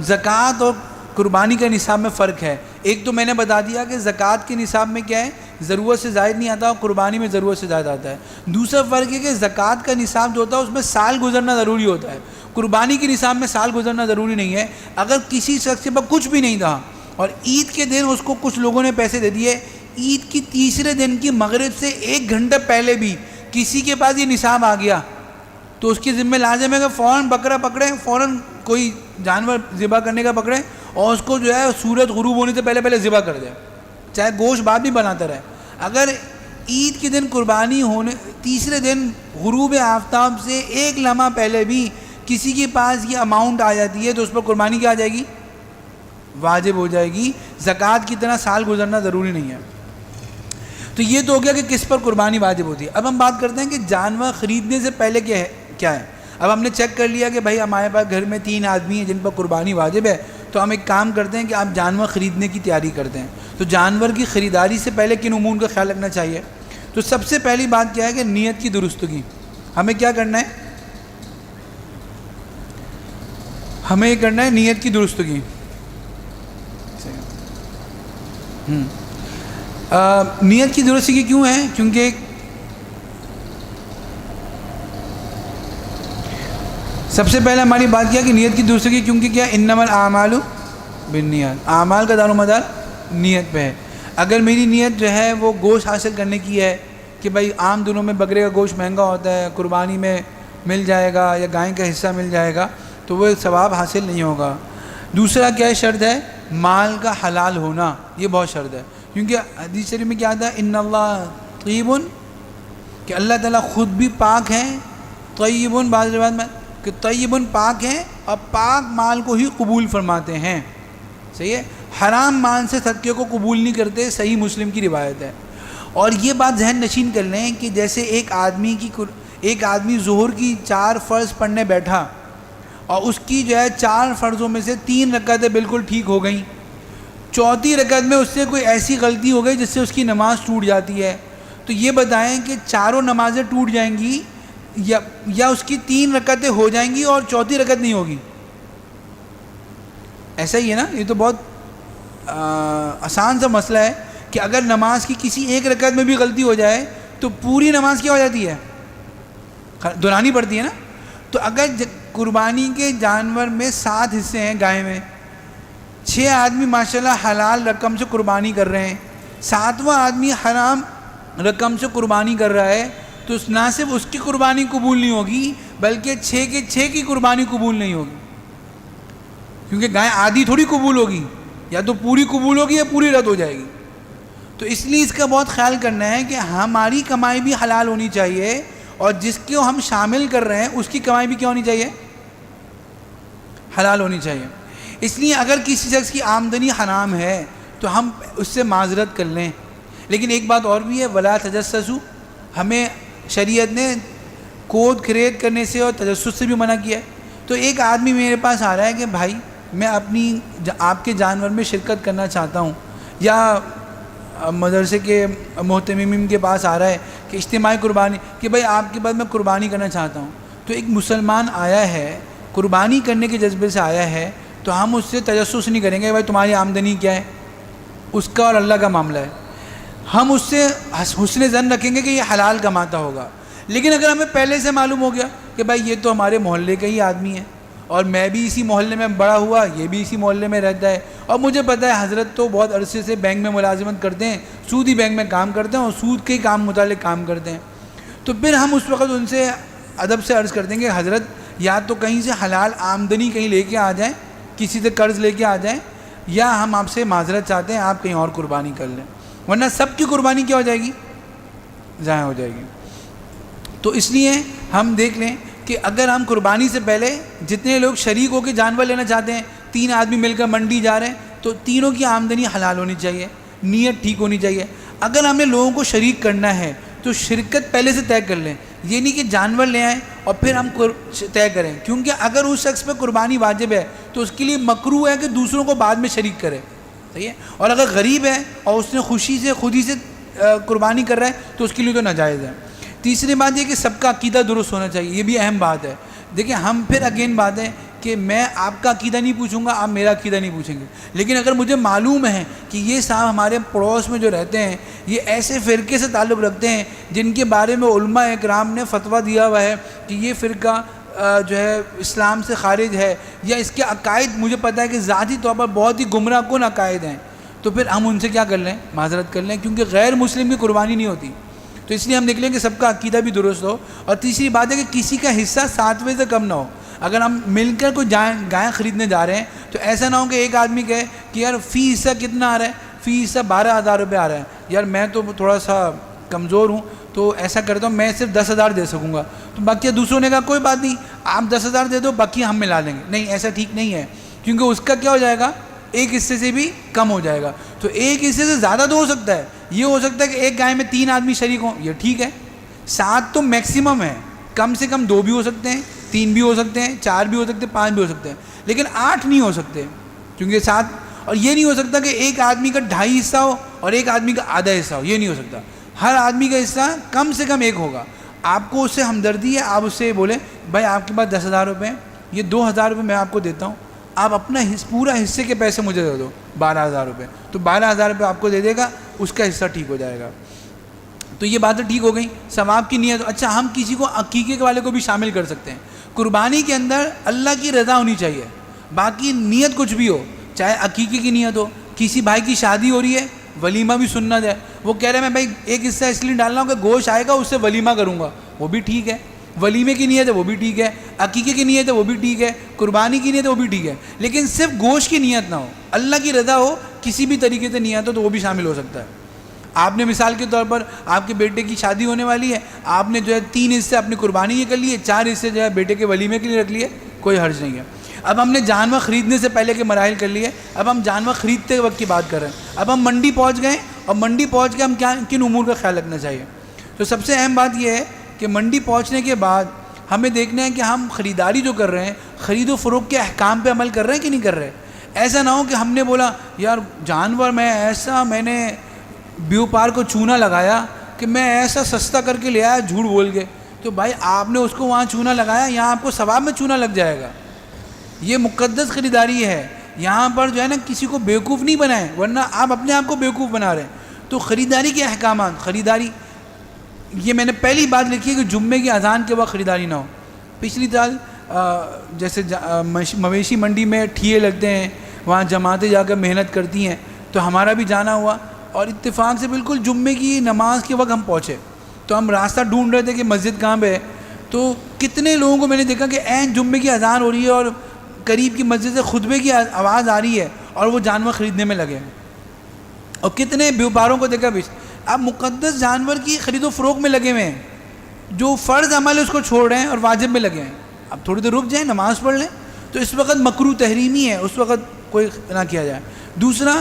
زکوٰۃ اور قربانی کا نصاب میں فرق ہے. ایک تو میں نے بتا دیا کہ زکوٰۃ کے نصاب میں کیا ہے؟ ضرورت سے زائد نہیں آتا اور قربانی میں ضرورت سے زائد آتا ہے. دوسرا فرق ہے کہ زکوٰۃ کا نصاب جو ہوتا ہے اس میں سال گزرنا ضروری ہوتا ہے. قربانی کے نصاب میں سال گزرنا ضروری نہیں ہے. اگر کسی شخص کے پاس کچھ بھی نہیں تھا اور عید کے دن اس کو کچھ لوگوں نے پیسے دے دیے، عید کی تیسرے دن کی مغرب سے 1 گھنٹہ پہلے بھی کسی کے پاس یہ نصاب آ گیا تو اس کے ذمہ لازم ہے کہ فوراً بکرا پکڑیں، فوراً کوئی جانور ذبح کرنے کا پکڑیں اور اس کو جو ہے سورج غروب ہونے سے پہلے ذبح کر دیں، چاہے گوشت بعد بھی بناتا رہے. اگر عید کے دن قربانی ہونے تیسرے دن غروب آفتاب سے 1 لمحہ پہلے بھی کسی کے پاس یہ اماؤنٹ آ جاتی ہے تو اس پر قربانی کیا آ جائے گی؟ واجب ہو جائے گی. زکوٰۃ کی طرح سال گزرنا ضروری نہیں ہے. تو یہ تو ہو گیا کہ کس پر قربانی واجب ہوتی ہے. اب ہم بات کرتے ہیں کہ جانور خریدنے سے پہلے کیا ہے. اب ہم نے چیک کر لیا کہ بھائی ہمارے پاس گھر میں 3 آدمی ہیں جن پر قربانی واجب ہے، تو ہم ایک کام کرتے ہیں کہ آپ جانور خریدنے کی تیاری کرتے ہیں. تو جانور کی خریداری سے پہلے کن امور کا خیال رکھنا چاہیے؟ تو سب سے پہلی بات کیا ہے کہ نیت کی درستگی. ہمیں کیا کرنا ہے؟ ہمیں یہ کرنا ہے نیت کی درستگی. نیت کی درستی کی کیوں ہے؟ کیونکہ سب سے پہلے ہماری بات کیا کہ نیت کی درستی کی، کیونکہ کیا انما الاعمال بالنیات، اعمال کا دار و مدار نیت پہ ہے۔ اگر میری نیت جو ہے وہ گوشت حاصل کرنے کی ہے کہ بھائی عام دنوں میں بکرے کا گوشت مہنگا ہوتا ہے، قربانی میں مل جائے گا یا گائے کا حصہ مل جائے گا، تو وہ ثواب حاصل نہیں ہوگا۔ دوسرا کیا شرط ہے؟ مال کا حلال ہونا، یہ بہت شرط ہے، کیونکہ حدیث شریف میں کیا آتا ہے؟ ان اللہ طیب، کہ اللہ تعالیٰ خود بھی پاک ہیں، طیب بعض روایت میں کہ طیب پاک ہیں اور پاک مال کو ہی قبول فرماتے ہیں، صحیح ہے، حرام مال سے صدقے کو قبول نہیں کرتے، صحیح مسلم کی روایت ہے۔ اور یہ بات ذہن نشین کر لیں کہ جیسے ایک آدمی ظہر کی 4 فرض پڑھنے بیٹھا اور اس کی جو ہے 4 فرضوں میں سے 3 رکعتیں بالکل ٹھیک ہو گئیں، چوتھی رکعت میں اس سے کوئی ایسی غلطی ہو گئی جس سے اس کی نماز ٹوٹ جاتی ہے، تو یہ بتائیں کہ چاروں نمازیں ٹوٹ جائیں گی یا اس کی 3 رکعتیں ہو جائیں گی اور چوتھی رکعت نہیں ہوگی؟ ایسا ہی ہے نا، یہ تو بہت آسان سا مسئلہ ہے کہ اگر نماز کی کسی ایک رکعت میں بھی غلطی ہو جائے تو پوری نماز کیا ہو جاتی ہے؟ دہرانی پڑتی ہے نا۔ تو اگر قربانی کے جانور میں 7 حصے ہیں، گائے میں 6 آدمی ماشاءاللہ حلال رقم سے قربانی کر رہے ہیں، 7واں آدمی حرام رقم سے قربانی کر رہا ہے، تو نہ صرف اس کی قربانی قبول نہیں ہوگی بلکہ 6 کے 6 کی قربانی قبول نہیں ہوگی، کیونکہ گائے آدھی تھوڑی قبول ہوگی، یا تو پوری قبول ہوگی یا پوری رد ہو جائے گی۔ تو اس لیے اس کا بہت خیال کرنا ہے کہ ہماری کمائی بھی حلال ہونی چاہیے، اور جس کو ہم شامل کر رہے ہیں اس کی کمائی بھی کیا ہونی چاہیے؟ حلال ہونی چاہیے۔ اس لیے اگر کسی شخص کی آمدنی حرام ہے تو ہم اس سے معذرت کر لیں، لیکن ایک بات اور بھی ہے، ولا تجسسوا، ہمیں شریعت نے کود کریٹ کرنے سے اور تجسس سے بھی منع کیا ہے۔ تو ایک آدمی میرے پاس آ رہا ہے کہ بھائی میں آپ کے جانور میں شرکت کرنا چاہتا ہوں، یا مدرسے کے محتممین کے پاس آ رہا ہے کہ اجتماعی قربانی، کہ بھائی آپ کے پاس میں قربانی کرنا چاہتا ہوں، تو ایک مسلمان آیا ہے قربانی کرنے کے جذبے سے آیا ہے، تو ہم اس سے تجسس نہیں کریں گے بھائی تمہاری آمدنی کیا ہے، اس کا اور اللہ کا معاملہ ہے، ہم اس سے حسن ظن رکھیں گے کہ یہ حلال کماتا ہوگا۔ لیکن اگر ہمیں پہلے سے معلوم ہو گیا کہ بھائی یہ تو ہمارے محلے کا ہی آدمی ہے، اور میں بھی اسی محلے میں بڑا ہوا، یہ بھی اسی محلے میں رہتا ہے، اور مجھے پتہ ہے حضرت تو بہت عرصے سے بینک میں ملازمت کرتے ہیں، سودی بینک میں کام کرتے ہیں اور سود کے کام متعلق کام کرتے ہیں، تو پھر ہم اس وقت ان سے ادب سے عرض کر دیں گے حضرت یا تو کہیں سے حلال آمدنی کہیں لے کے آ جائیں، کسی سے قرض لے کے آ جائیں، یا ہم آپ سے معذرت چاہتے ہیں آپ کہیں اور قربانی کر لیں، ورنہ سب کی قربانی کیا ہو جائے گی؟ ضائع ہو جائے گی۔ تو اس لیے ہم دیکھ لیں کہ اگر ہم قربانی سے پہلے جتنے لوگ شریک ہو کے جانور لینا چاہتے ہیں، 3 آدمی مل کر منڈی جا رہے ہیں، تو تینوں کی آمدنی حلال ہونی چاہیے، نیت ٹھیک ہونی چاہیے۔ اگر ہمیں لوگوں کو شریک کرنا ہے تو شرکت پہلے سے طے کر لیں، یہ نہیں کہ جانور لے آئیں اور پھر ہم طے کریں، کیونکہ اگر اس شخص پہ قربانی واجب ہے تو اس کے لیے مکروہ ہے کہ دوسروں کو بعد میں شریک کرے، صحیح ہے، اور اگر غریب ہے اور اس نے خوشی سے خود ہی سے قربانی کر رہا ہے تو اس کے لیے تو ناجائز ہے۔ تیسری بات یہ کہ سب کا عقیدہ درست ہونا چاہیے، یہ بھی اہم بات ہے۔ دیکھیں ہم پھر اگین بات ہے کہ میں آپ کا عقیدہ نہیں پوچھوں گا، آپ میرا عقیدہ نہیں پوچھیں گے، لیکن اگر مجھے معلوم ہے کہ یہ صاحب ہمارے پڑوس میں جو رہتے ہیں یہ ایسے فرقے سے تعلق رکھتے ہیں جن کے بارے میں علماء اکرام نے فتویٰ دیا ہوا ہے کہ یہ فرقہ جو ہے اسلام سے خارج ہے، یا اس کے عقائد مجھے پتہ ہے کہ ذاتی طور پر بہت ہی گمراہ کن عقائد ہیں، تو پھر ہم ان سے کیا کر لیں؟ معذرت کر لیں، کیونکہ غیر مسلم کی قربانی نہیں ہوتی۔ تو اس لیے ہم دیکھ لیں کہ سب کا عقیدہ بھی درست ہو، اور تیسری بات ہے کہ کسی کا حصہ 7ویں سے کم نہ ہو۔ اگر ہم مل کر کوئی گائیں خریدنے جا رہے ہیں تو ایسا نہ ہو کہ ایک آدمی کہے کہ یار فی حصہ کتنا آ رہا ہے، فی حصہ 12,000 روپے آ رہا ہے، یار میں تو تھوڑا سا کمزور ہوں تو ایسا کرتا ہوں میں صرف 10,000 دے سکوں گا، تو باقی دوسروں نے کہا کوئی بات نہیں آپ 10,000 دے دو باقی ہم ملا لیں گے، نہیں ایسا ٹھیک نہیں ہے، کیونکہ اس کا کیا ہو جائے گا؟ ایک حصے سے بھی کم ہو جائے گا۔ تو ایک حصے سے زیادہ تو ہو سکتا ہے، یہ ہو سکتا ہے کہ ایک گائے میں 3 آدمی شریک ہوں، یہ ٹھیک ہے، 7 تو میکسیمم ہے، کم سے کم 2 بھی ہو سکتے ہیں، 3 بھی ہو سکتے ہیں، 4 بھی ہو سکتے ہیں، 5 بھی ہو سکتے ہیں، لیکن 8 نہیں ہو سکتے، کیونکہ 7 اور یہ نہیں ہو سکتا کہ ایک آدمی کا 2.5 حصہ ہو اور ایک آدمی کا آدھا حصہ ہو، یہ نہیں ہو سکتا، ہر آدمی کا حصہ کم سے کم ایک ہوگا۔ آپ کو اس سے ہمدردی ہے، آپ اس سے بولیں بھائی آپ کے پاس 10,000 روپے ہیں، یہ 2,000 روپے میں آپ کو دیتا ہوں، آپ اپنا پورا حصے کے پیسے مجھے دے دو 12,000 روپے، تو 12,000 روپے آپ کو دے دے گا، اس کا حصہ ٹھیک ہو جائے گا۔ تو یہ باتیں ٹھیک ہو گئیں، ثواب کی نیت۔ اچھا، ہم کسی کو عقیقے والے کو بھی شامل کر سکتے ہیں۔ قربانی کے اندر اللہ کی رضا ہونی چاہیے، باقی نیت کچھ بھی ہو، چاہے عقیقے کی نیت ہو، کسی بھائی کی شادی ہو رہی ہے، ولیمہ بھی سنت ہے، وہ کہہ رہے ہیں میں بھائی ایک حصہ اس لیے ڈالنا ہوں کہ گوشت آئے گا اس سے ولیمہ کروں گا، وہ بھی ٹھیک ہے۔ ولیمے کی نیت ہے وہ بھی ٹھیک ہے، عقیقے کی نیت ہے وہ بھی ٹھیک ہے، قربانی کی نیت ہے وہ بھی ٹھیک ہے، لیکن صرف گوشت کی نیت نہ ہو، اللہ کی رضا ہو، کسی بھی طریقے سے نیت ہو تو وہ بھی شامل ہو سکتا ہے۔ آپ نے مثال کے طور پر آپ کے بیٹے کی شادی ہونے والی ہے، آپ نے جو ہے 3 حصے اپنی قربانی کے کر لیے، 4 حصے جو ہے بیٹے کے ولیمے کے لیے رکھ لیے، کوئی حرج نہیں ہے۔ اب ہم نے جانور خریدنے سے پہلے کے مراحل کر لیے، اب ہم جانور خریدتے وقت کی بات کر رہے ہیں۔ اب ہم منڈی پہنچ گئے، اور منڈی پہنچ کے ہم کن امور کا خیال رکھنا چاہیے؟ تو سب سے اہم بات یہ ہے کہ منڈی پہنچنے کے بعد ہمیں دیکھنا ہے کہ ہم خریداری جو کر رہے ہیں، خرید و فروخت کے احکام پہ عمل کر رہے ہیں کہ نہیں کر رہے۔ ایسا نہ ہو کہ ہم نے بولا یار جانور میں نے بیوپار کو چونا لگایا کہ میں ایسا سستا کر کے لے آیا جھوٹ بول کے، تو بھائی آپ نے اس کو وہاں چونا لگایا، یہاں آپ کو ثواب میں چونا لگ جائے گا۔ یہ مقدس خریداری ہے، یہاں پر جو ہے نا کسی کو بیوقوف نہیں بنائیں، ورنہ آپ اپنے آپ کو بیوقوف بنا رہے ہیں۔ تو خریداری کے احکامات، خریداری یہ میں نے پہلی بات لکھی ہے کہ جمعے کی اذان کے وقت خریداری نہ ہو۔ پچھلی سال جیسے مویشی منڈی میں ٹھیے لگتے ہیں، وہاں جماعتیں جا کر محنت کرتی ہیں، تو ہمارا بھی جانا ہوا، اور اتفاق سے بالکل جمعے کی نماز کے وقت ہم پہنچے، تو ہم راستہ ڈھونڈ رہے تھے کہ مسجد کہاں پہ ہے، تو کتنے لوگوں کو میں نے دیکھا کہ عین جمعے کی اذان ہو رہی ہے اور قریب کی مسجد سے خطبے کی آواز آ رہی ہے اور وہ جانور خریدنے میں لگے ہیں، اور کتنے بیوپاروں کو دیکھا بھی اب مقدس جانور کی خرید و فروخت میں لگے ہوئے ہیں، جو فرض عمل ہے اس کو چھوڑ رہے ہیں اور واجب میں لگے ہیں۔ اب تھوڑی دیر رک جائیں، نماز پڑھ لیں، تو اس وقت مکروہ تحریمی ہے، اس وقت کوئی نہ کیا جائے۔ دوسرا،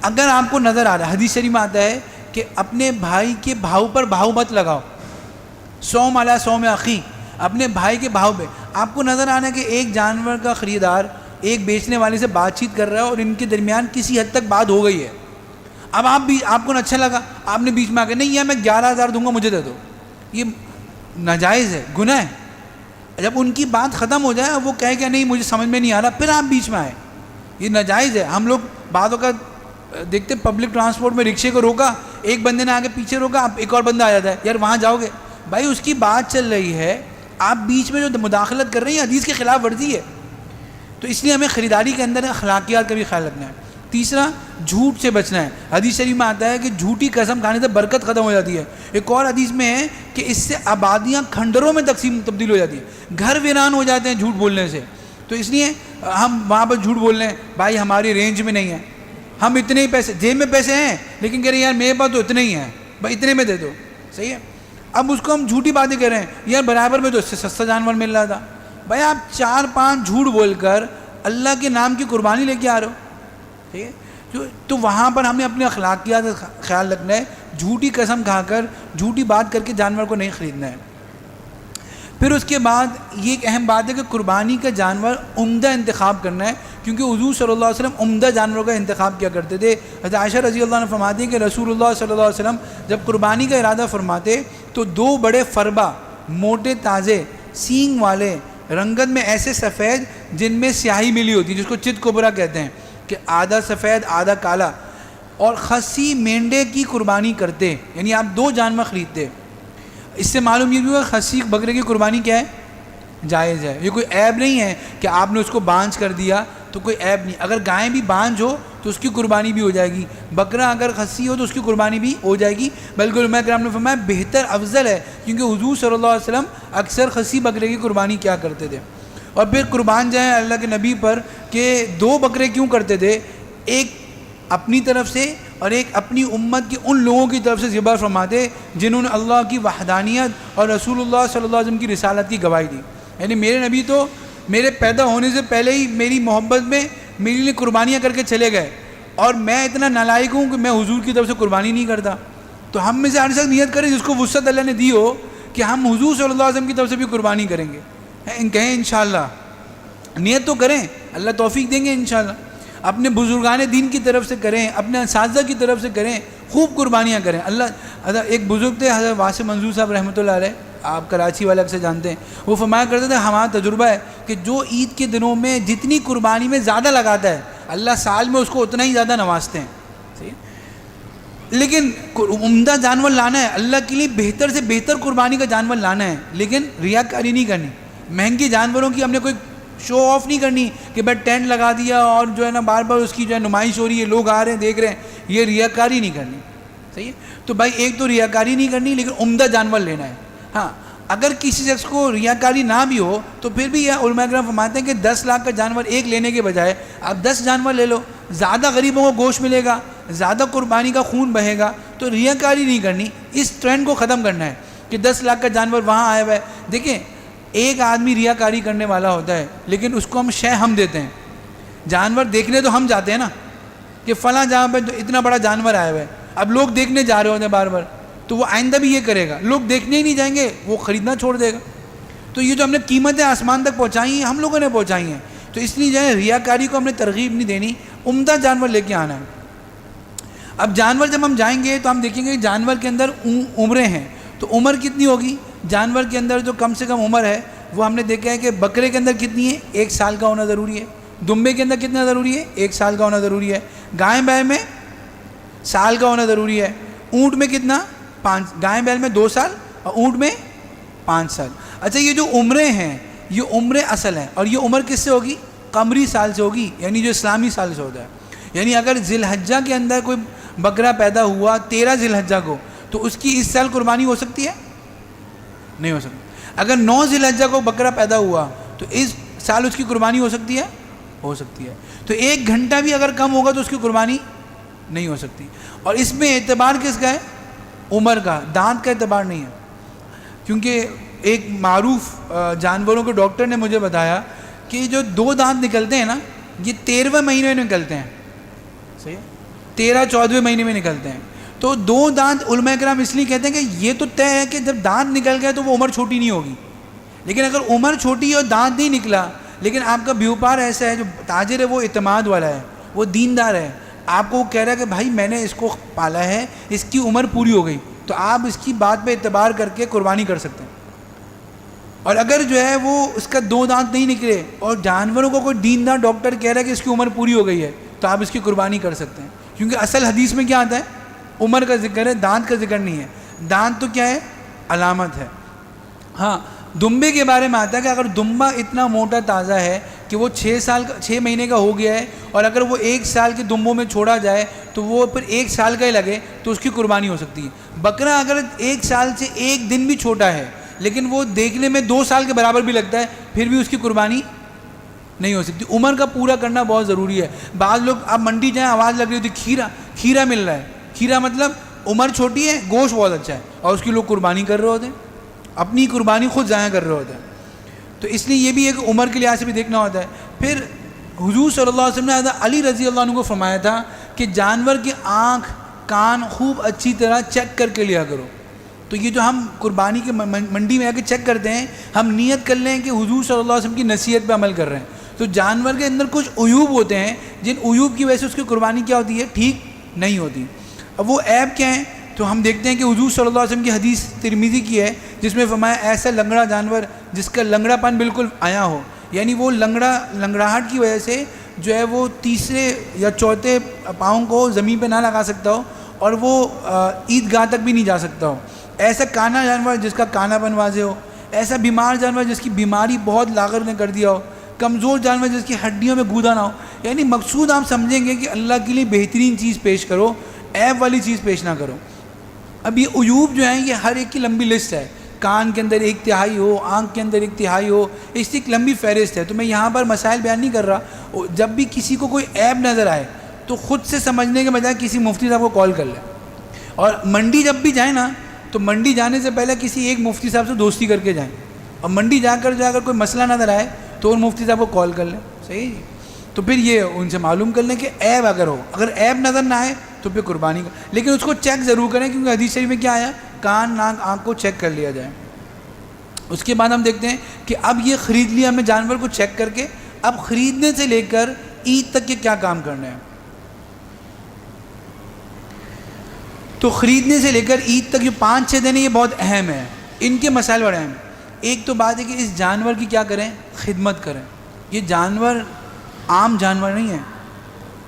اگر آپ کو نظر آ رہا ہے، حدیث شریف میں آتا ہے کہ اپنے بھائی کے بھاؤ پر بھاؤ مت لگاؤ، سوم علی سوم اخی، اپنے بھائی کے بھاؤ پہ۔ آپ کو نظر آنا ہے کہ ایک جانور کا خریدار ایک بیچنے والے سے بات چیت کر رہا ہے اور ان کے درمیان کسی حد تک بات ہو گئی ہے، اب آپ کو اچھا لگا، آپ نے بیچ میں آ کے نہیں یار میں 11,000 دوں گا مجھے دے دو، یہ ناجائز ہے، گناہ ہے۔ جب ان کی بات ختم ہو جائے وہ کہے کہ نہیں مجھے سمجھ میں نہیں آ رہا، پھر آپ بیچ میں آئے، یہ ناجائز ہے۔ ہم لوگ بعض اوقات دیکھتے پبلک ٹرانسپورٹ میں رکشے کو روکا، ایک بندے نے آگے پیچھے روکا، ایک اور بندہ آ جاتا ہے یار وہاں جاؤ گے، بھائی اس کی بات چل رہی ہے، آپ بیچ میں جو مداخلت کر رہے ہیں حدیث کے خلاف ورزی ہے۔ تو اس لیے ہمیں خریداری کے اندر اخلاقیات کا بھی خیال رکھنا ہے۔ تیسرا، جھوٹ سے بچنا ہے۔ حدیث شریف میں آتا ہے کہ جھوٹی قسم کھانے سے برکت ختم ہو جاتی ہے۔ ایک اور حدیث میں ہے کہ اس سے آبادیاں کھنڈروں میں تبدیل ہو جاتی ہیں، گھر ویران ہو جاتے ہیں جھوٹ بولنے سے۔ تو اس لیے ہم وہاں پر جھوٹ بول رہے ہیں، بھائی ہماری رینج میں نہیں ہے، ہم اتنے ہی پیسے، جیب میں پیسے ہیں لیکن کہہ رہے ہیں یار میرے پاس تو اتنے ہی ہیں، بھائی اتنے میں دے دو، صحیح ہے۔ اب اس کو ہم جھوٹی باتیں کر رہے ہیں، یار برابر میں تو اس سے سستا جانور مل رہا تھا، بھائی آپ 4-5 جھوٹ بول کر اللہ کے نام کی قربانی لے کے آ رہے ہو، ٹھیک ہے۔ تو وہاں پر ہمیں اپنے اخلاقیات کا خیال رکھنا ہے، جھوٹی قسم کھا کر جھوٹی بات کر کے جانور کو نہیں خریدنا ہے۔ پھر اس کے بعد یہ ایک اہم بات ہے کہ قربانی کا جانور عمدہ انتخاب کرنا ہے، کیونکہ حضور صلی اللہ علیہ وسلم عمدہ جانوروں کا انتخاب کیا کرتے تھے۔ حضرت عائشہ رضی اللہ عنہ فرماتی ہیں کہ رسول اللہ صلی اللہ علیہ وسلم جب قربانی کا ارادہ فرماتے تو 2 بڑے فربا، موٹے تازے سینگ والے، رنگت میں ایسے سفید جن میں سیاہی ملی ہوتی ہے، جس کو چت کبرا کہتے ہیں کہ آدھا سفید آدھا کالا، اور خصی مینڈے کی قربانی کرتے، یعنی آپ 2 جانور خریدتے۔ اس سے معلوم یہ بھی ہوا خصی بکرے کی قربانی کیا ہے، جائز ہے، یہ کوئی عیب نہیں ہے کہ آپ نے اس کو بانجھ کر دیا تو کوئی عیب نہیں۔ اگر گائیں بھی بانجھ ہو تو اس کی قربانی بھی ہو جائے گی، بکرا اگر خصی ہو تو اس کی قربانی بھی ہو جائے گی، بلکہ علماء کرام نے فرمایا بہتر افضل ہے، کیونکہ حضور صلی اللہ علیہ وسلم اکثر خصی بکرے کی قربانی کیا کرتے تھے۔ اور پھر قربان جائیں اللہ کے نبی پر کہ 2 بکرے کیوں کرتے تھے، ایک اپنی طرف سے اور ایک اپنی امت کے ان لوگوں کی طرف سے ذبح فرماتے جنہوں نے اللہ کی وحدانیت اور رسول اللہ صلی اللہ علیہ وسلم کی رسالت کی گواہی دی۔ یعنی میرے نبی تو میرے پیدا ہونے سے پہلے ہی میری محبت میں میرے لیے قربانیاں کر کے چلے گئے، اور میں اتنا نالائق ہوں کہ میں حضور کی طرف سے قربانی نہیں کرتا۔ تو ہم میں سے ہر شخص نیت کرے جس کو وسعت اللہ نے دی ہو کہ ہم حضور صلی اللہ علیہ وسلم کی طرف سے بھی قربانی کریں گے، کہیں انشاءاللہ، نیت تو کریں، اللہ توفیق دیں گے انشاءاللہ۔ اپنے بزرگان دین کی طرف سے کریں، اپنے اساتذہ کی طرف سے کریں، خوب قربانیاں کریں۔ اللہ ایک بزرگ تھے حضرت واسع منظور صاحب رحمۃ اللہ علیہ، آپ کراچی والے سے جانتے ہیں، وہ فرمایا کرتے تھے ہمارا تجربہ ہے کہ جو عید کے دنوں میں جتنی قربانی میں زیادہ لگاتا ہے اللہ سال میں اس کو اتنا ہی زیادہ نوازتے ہیں، صحیح۔ لیکن عمدہ جانور لانا ہے اللہ کے لیے، بہتر سے بہتر قربانی کا جانور لانا ہے، لیکن ریاکاری نہیں کرنی. مہنگی جانوروں کی ہم نے کوئی شو آف نہیں کرنی کہ بھائی ٹینٹ لگا دیا اور جو ہے نا بار بار اس کی جو ہے نمائش ہو رہی ہے، لوگ آ رہے ہیں دیکھ رہے ہیں. یہ ریاکاری نہیں کرنی. صحیح ہے. تو بھائی ایک تو ریاکاری نہیں کرنی، لیکن عمدہ جانور لینا ہے. ہاں اگر کسی شخص کو ریاکاری نہ بھی ہو تو پھر بھی یہ علماء کرام فرماتے ہیں کہ 10 لاکھ کا جانور ایک لینے کے بجائے آپ 10 جانور لے لو، زیادہ غریبوں کو گوشت ملے گا، زیادہ قربانی کا خون بہے گا. تو ریاکاری نہیں کرنی، اس ٹرینڈ کو ختم کرنا ہے کہ 10 لاکھ کا جانور وہاں آیا ہوا ہے. دیکھیں ایک آدمی ریاکاری کرنے والا ہوتا ہے، لیکن اس کو ہم دیتے ہیں. جانور دیکھنے تو ہم جاتے ہیں نا کہ فلاں جہاں پہ اتنا بڑا جانور آیا ہوا ہے، اب لوگ دیکھنے جا رہے ہوتے ہیں بار بار، تو وہ آئندہ بھی یہ کرے گا. لوگ دیکھنے ہی نہیں جائیں گے، وہ خریدنا چھوڑ دے گا. تو یہ جو ہم نے قیمتیں آسمان تک پہنچائی ہیں، ہم لوگوں نے پہنچائی ہیں. تو اس لیے جو ہے ریاکاری کو ہم نے ترغیب نہیں دینی، عمدہ جانور لے کے آنا ہے. اب جانور جب ہم جائیں گے تو ہم دیکھیں گے کہ جانور کے اندر عمریں ہیں. تو عمر کتنی ہوگی جانور کے اندر؟ جو کم سے کم عمر ہے وہ ہم نے دیکھا ہے کہ بکرے کے اندر کتنی ہے؟ 1 سال کا ہونا ضروری ہے. دمبے کے اندر کتنا ضروری ہے؟ 1 سال کا ہونا ضروری ہے. گائے بیل میں سال کا ہونا ضروری ہے. اونٹ میں کتنا؟ 5. گائے بیل میں 2 سال اور اونٹ میں 5 سال. اچھا یہ جو عمریں ہیں یہ عمریں اصل ہیں، اور یہ عمر کس سے ہوگی؟ قمری سال سے ہوگی، یعنی جو اسلامی سال سے ہوتا ہے. یعنی اگر ذی الحجہ کے اندر کوئی بکرا پیدا ہوا 13 ذی الحجہ کو، تو اس کی اس سال قربانی ہو سکتی ہے؟ نہیں ہو سکتی. اگر 9 ذی الحجہ کو بکرا پیدا ہوا تو اس سال اس کی قربانی ہو سکتی ہے؟ ہو سکتی ہے. تو 1 گھنٹہ بھی اگر کم ہوگا تو اس کی قربانی نہیں ہو سکتی. اور اس میں اعتبار کس کا ہے؟ عمر کا، دانت کا اعتبار نہیں ہے. کیونکہ ایک معروف جانوروں کے ڈاکٹر نے مجھے بتایا کہ جو 2 دانت نکلتے ہیں نا، یہ 13ویں مہینے میں نکلتے ہیں. صحیح ہے؟ 13-14ویں مہینے میں نکلتے ہیں. تو 2 دانت علماء کرام اس لیے کہتے ہیں کہ یہ تو طے ہے کہ جب دانت نکل گئے تو وہ عمر چھوٹی نہیں ہوگی. لیکن اگر عمر چھوٹی ہے اور دانت نہیں نکلا، لیکن آپ کا بیوپار ایسا ہے، جو تاجر ہے وہ اعتماد والا ہے، وہ دیندار ہے، آپ کو وہ کہہ رہا ہے کہ بھائی میں نے اس کو پالا ہے، اس کی عمر پوری ہو گئی، تو آپ اس کی بات پہ اعتبار کر کے قربانی کر سکتے ہیں. اور اگر جو ہے وہ اس کا 2 دانت نہیں نکلے اور جانوروں کو کوئی دیندار ڈاکٹر کہہ رہا ہے کہ اس کی عمر پوری ہو گئی ہے، تو آپ اس کی قربانی کر سکتے ہیں. کیونکہ اصل حدیث میں کیا آتا ہے؟ عمر کا ذکر ہے، دانت کا ذکر نہیں ہے. دانت تو کیا ہے؟ علامت ہے. ہاں دمبے کے بارے میں آتا ہے کہ اگر دمبا اتنا موٹا تازہ ہے کہ وہ 6 مہینے کا ہو گیا ہے، اور اگر وہ 1 سال کے دمبوں میں چھوڑا جائے تو وہ پھر 1 سال کا ہی لگے تو اس کی قربانی ہو سکتی ہے. بکرا اگر 1 سال سے 1 دن بھی چھوٹا ہے لیکن وہ دیکھنے میں 2 سال کے برابر بھی لگتا ہے، پھر بھی اس کی قربانی نہیں ہو سکتی. عمر کا پورا کرنا بہت ضروری ہے. بعض لوگ آپ منڈی جائیں، آواز لگ رہی ہوتی کھیرا مل رہا ہے. کھیرا مطلب عمر چھوٹی ہے، گوشت بہت اچھا ہے، اور اس کی لوگ قربانی کر رہے ہوتے ہیں، اپنی قربانی خود ضائع کر رہے ہوتے ہیں. تو اس لیے یہ بھی ایک عمر کے لحاظ سے بھی دیکھنا ہوتا ہے. پھر حضور صلی اللہ علیہ وسلم نے حضرت علی رضی اللہ عنہ کو فرمایا تھا کہ جانور کی آنکھ کان خوب اچھی طرح چیک کر کے لیا کرو. تو یہ جو ہم قربانی کے منڈی میں آ کے چیک کرتے ہیں، ہم نیت کر لیں کہ حضور صلی اللہ علیہ وسلم کی نصیحت پہ عمل کر رہے ہیں. تو جانور کے اندر کچھ عیوب ہوتے ہیں جن عیوب کی وجہ سے اس کی قربانی کیا ہوتی ہے؟ ٹھیک نہیں ہوتی. اب وہ عیب کیا ہیں؟ تو ہم دیکھتے ہیں کہ حضور صلی اللہ علیہ وسلم کی حدیث ترمذی کی ہے جس میں فرمایا ایسا لنگڑا جانور جس کا لنگڑا پن بالکل آیا ہو، یعنی وہ لنگڑاہٹ کی وجہ سے جو ہے وہ 3 یا 4 پاؤں کو زمین پہ نہ لگا سکتا ہو اور وہ عیدگاہ تک بھی نہیں جا سکتا ہو. ایسا کانا جانور جس کا کانا پن واضح ہو، ایسا بیمار جانور جس کی بیماری بہت لاغر نے کر دیا ہو، کمزور جانور جس کی ہڈیوں میں گودا نہ ہو. یعنی مقصود آپ سمجھیں گے کہ اللہ کے لیے بہترین چیز پیش کرو، عیب والی چیز پیش نہ کرو. اب یہ عیوب جو ہیں یہ ہر ایک کی لمبی لسٹ ہے. کان کے اندر 1/3 ہو، آنکھ کے اندر 1/3 ہو، اس کی ایک لمبی فہرست ہے. تو میں یہاں پر مسائل بیان نہیں کر رہا. جب بھی کسی کو کوئی عیب نظر آئے تو خود سے سمجھنے کے بجائے کسی مفتی صاحب کو کال کر لیں. اور منڈی جب بھی جائیں نا تو منڈی جانے سے پہلے کسی ایک مفتی صاحب سے دوستی کر کے جائیں، اور منڈی جا کر جو اگر کوئی مسئلہ نظر آئے تو ان مفتی صاحب کو کال کر لیں. صحیح جی. تو پھر یہ ان سے معلوم کر لیں کہ عیب اگر ہو، اگر عیب نظر نہ آئے تو پھر قربانی کا، لیکن اس کو چیک ضرور کریں کیونکہ حدیث شریف میں کیا آیا؟ کان ناک آنکھ کو چیک کر لیا جائے. اس کے بعد ہم دیکھتے ہیں کہ اب یہ خرید لیا ہمیں جانور کو چیک کر کے، اب خریدنے سے لے کر عید تک کے کیا کام کرنے ہیں. تو خریدنے سے لے کر عید تک جو 5-6 دن ہیں یہ بہت اہم ہے. ان کے مسائل بڑے اہم. ایک تو بات ہے کہ اس جانور کی کیا کریں؟ خدمت کریں. یہ جانور عام جانور نہیں ہے،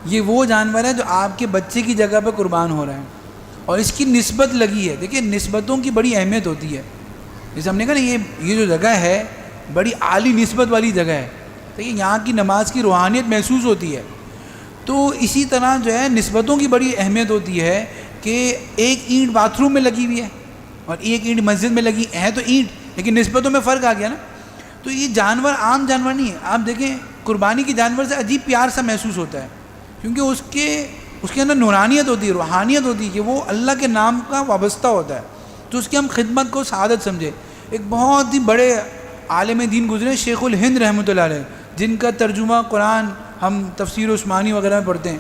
یہ وہ جانور ہے جو آپ کے بچے کی جگہ پہ قربان ہو رہے ہیں. اور اس کی نسبت لگی ہے. دیکھیں نسبتوں کی بڑی اہمیت ہوتی ہے. جیسے ہم نے کہا نا یہ جو جگہ ہے بڑی عالی نسبت والی جگہ ہے. دیکھیں یہاں کی نماز کی روحانیت محسوس ہوتی ہے. تو اسی طرح جو ہے نسبتوں کی بڑی اہمیت ہوتی ہے کہ ایک اینٹ باتھ روم میں لگی ہوئی ہے اور ایک اینٹ مسجد میں لگی ہے تو اینٹ، لیکن نسبتوں میں فرق آ گیا نا. تو یہ جانور عام جانور نہیں ہے. آپ دیکھیں قربانی کے جانور سے عجیب پیار سا محسوس ہوتا ہے، کیونکہ اس کے اندر نورانیت ہوتی ہے، روحانیت ہوتی ہے کہ وہ اللہ کے نام کا وابستہ ہوتا ہے. تو اس کی ہم خدمت کو سعادت سمجھے. ایک بہت ہی بڑے عالم دین گزرے شیخ الہند رحمۃ اللہ علیہ، جن کا ترجمہ قرآن ہم تفسیر عثمانی وغیرہ میں پڑھتے ہیں.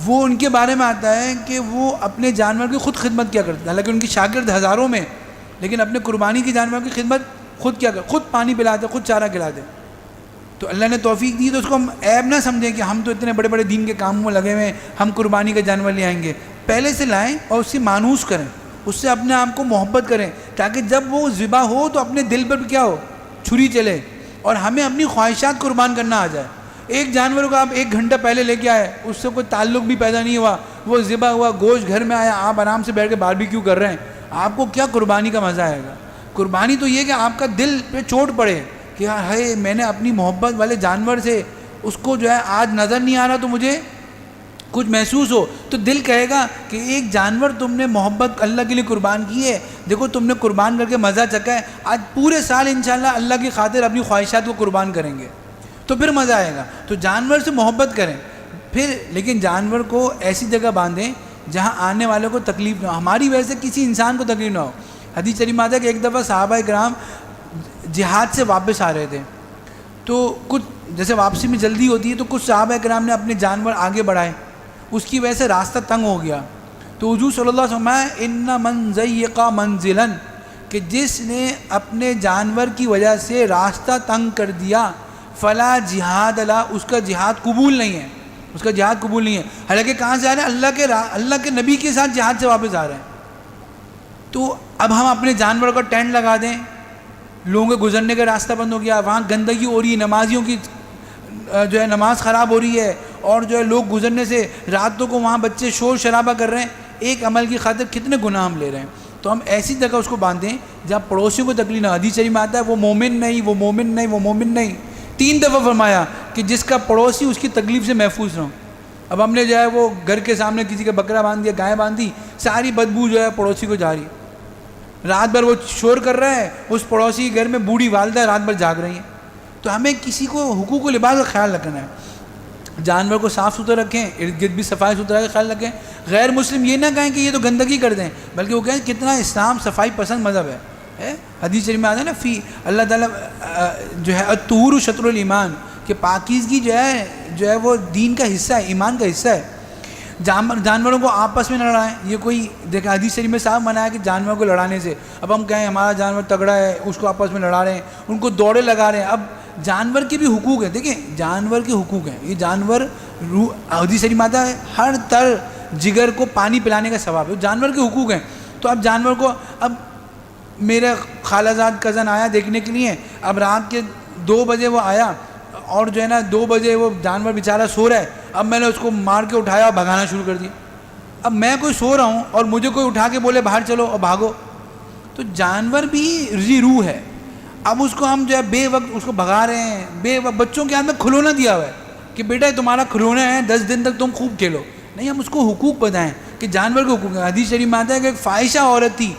وہ ان کے بارے میں آتا ہے کہ وہ اپنے جانور کی خود خدمت کیا کرتے ہیں. حالانکہ ان کی شاگرد ہزاروں میں، لیکن اپنے قربانی کے جانور کی خدمت خود کیا کرتے، خود پانی پلاتے، خود چارہ کھلاتے. تو اللہ نے توفیق دی تو اس کو ہم عیب نہ سمجھیں کہ ہم تو اتنے بڑے بڑے دین کے کاموں میں لگے ہوئے ہیں، ہم قربانی کا جانور لے آئیں گے. پہلے سے لائیں اور اس سے مانوس کریں، اس سے اپنے آپ کو محبت کریں، تاکہ جب وہ ذبح ہو تو اپنے دل پر کیا ہو، چھری چلے اور ہمیں اپنی خواہشات قربان کرنا آ جائے. ایک جانور کو آپ 1 گھنٹہ پہلے لے کے آئے، اس سے کوئی تعلق بھی پیدا نہیں ہوا، وہ ذبح ہوا، گوشت گھر میں آیا، آپ آرام سے بیٹھ کے باربیکیو کر رہے ہیں، آپ کو کیا قربانی کا مزہ آئے گا؟ قربانی تو یہ کہ آپ کا دل پہ چوٹ پڑے کہ ہے میں نے اپنی محبت والے جانور سے اس کو جو ہے آج نظر نہیں آ رہا تو مجھے کچھ محسوس ہو. تو دل کہے گا کہ ایک جانور تم نے محبت اللہ کے لیے قربان کی ہے، دیکھو تم نے قربان کر کے مزہ چکھا ہے، آج پورے سال انشاءاللہ اللہ کی خاطر اپنی خواہشات کو قربان کریں گے تو پھر مزہ آئے گا. تو جانور سے محبت کریں پھر، لیکن جانور کو ایسی جگہ باندھیں جہاں آنے والوں کو تکلیف نہ ہو، ہماری وجہ سے کسی انسان کو تکلیف نہ ہو. حدیث شریف میں آتا ہے کہ ایک دفعہ صحابہ کرام جہاد سے واپس آ رہے تھے، تو کچھ جیسے واپسی میں جلدی ہوتی ہے تو کچھ صحابہ کرام نے اپنے جانور آگے بڑھائے، اس کی وجہ سے راستہ تنگ ہو گیا. تو حضور صلی اللہ علیہ وسلم فرمایا ان من ضیق منزلا، کہ جس نے اپنے جانور کی وجہ سے راستہ تنگ کر دیا، فلا جہاد لا، اس کا جہاد قبول نہیں ہے، اس کا جہاد قبول نہیں ہے. حالانکہ کہاں سے آ رہے ہیں؟ اللہ کے نبی کے ساتھ جہاد سے واپس آ رہے ہیں. تو اب ہم اپنے جانور کا ٹینٹ لگا دیں، لوگوں کے گزرنے کا راستہ بند ہو گیا، وہاں گندگی ہو رہی ہے، نمازیوں کی جو ہے نماز خراب ہو رہی ہے، اور جو ہے لوگ گزرنے سے راتوں کو وہاں بچے شور شرابہ کر رہے ہیں، ایک عمل کی خاطر کتنے گناہ ہم لے رہے ہیں. تو ہم ایسی جگہ اس کو باندھیں جہاں پڑوسیوں کو تکلیف نہ. حدیث شریف میں آتا ہے وہ مومن نہیں، وہ مومن نہیں، وہ مومن نہیں، 3 دفعہ فرمایا کہ جس کا پڑوسی اس کی تکلیف سے محفوظ نہ ہو. اب ہم نے جو ہے وہ گھر کے سامنے کسی کا بکرا باندھ دیا، گائے باندھ دی، ساری بدبو جو ہے پڑوسی کو جا رہی. رات بھر وہ شور کر رہا ہے، اس پڑوسی کے گھر میں بوڑھی والدہ رات بھر جاگ رہی ہیں. تو ہمیں کسی کو حقوق و لباس کا خیال رکھنا ہے. جانور کو صاف ستھرا رکھیں، ارد گرد بھی صفائی ستھرائی کا خیال رکھیں. غیر مسلم یہ نہ کہیں کہ یہ تو گندگی کر دیں، بلکہ وہ کہیں کتنا اسلام صفائی پسند مذہب ہے. حدیث شریف میں آتا ہے نا فی اللہ تعالیٰ جو ہے الطہور شطر الایمان، کہ پاکیزگی جو ہے وہ دین کا حصہ ہے، ایمان کا حصہ ہے. جانوروں کو آپس میں نہ لڑائیں. یہ کوئی دیکھا حدیث شریف میں صاحب منع ہے کہ جانوروں کو لڑانے سے. اب ہم کہیں ہمارا جانور تگڑا ہے، اس کو آپس میں لڑا رہے ہیں، ان کو دوڑے لگا رہے ہیں. اب جانور کے بھی حقوق ہیں، دیکھیں جانور کے حقوق ہیں. یہ جانور حدیث شریف میں آتا ہے ہر تر جگر کو پانی پلانے کا ثواب ہے، جانور کے حقوق ہیں. تو اب جانور کو، اب میرا خالہ زاد کزن آیا دیکھنے کے لیے، اب رات کے 2 بجے وہ آیا اور جو ہے نا 2 بجے وہ جانور بیچارہ سو رہا ہے. اب میں نے اس کو مار کے اٹھایا اور بھگانا شروع کر دیا. اب میں کوئی سو رہا ہوں اور مجھے کوئی اٹھا کے بولے باہر چلو اور بھاگو، تو جانور بھی ذی روح ہے. اب اس کو ہم جو ہے بے وقت اس کو بھگا رہے ہیں. بے وقت بچوں کے ہاتھ میں کھلونا دیا ہوا ہے کہ بیٹا تمہارا کھلونا ہے، 10 دن تک تم خوب کھیلو. نہیں، ہم اس کو حقوق بتائیں کہ جانور کے حقوق ہیں. حدیث شریف میں آتا ہے کہ ایک فاحشہ عورت تھی،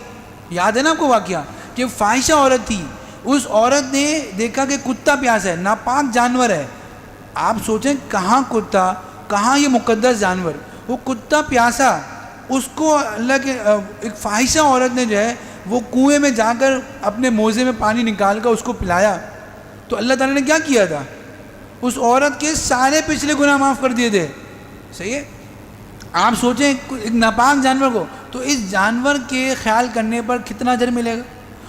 یاد ہے نا آپ کو واقعہ، کہ فاحشہ عورت تھی. اس عورت نے دیکھا کہ کتا پیاسا ہے، ناپاک جانور ہے. آپ سوچیں کہاں کتا، کہاں یہ مقدس جانور. وہ کتا پیاسا، اس کو اللہ کے ایک فاحشہ عورت نے جو ہے وہ کنویں میں جا کر اپنے موزے میں پانی نکال کر اس کو پلایا. تو اللہ تعالیٰ نے کیا کیا تھا؟ اس عورت کے سارے پچھلے گناہ معاف کر دیے تھے. صحیح ہے؟ آپ سوچیں ایک ناپاک جانور کو، تو اس جانور کے خیال کرنے پر کتنا اجر ملے گا.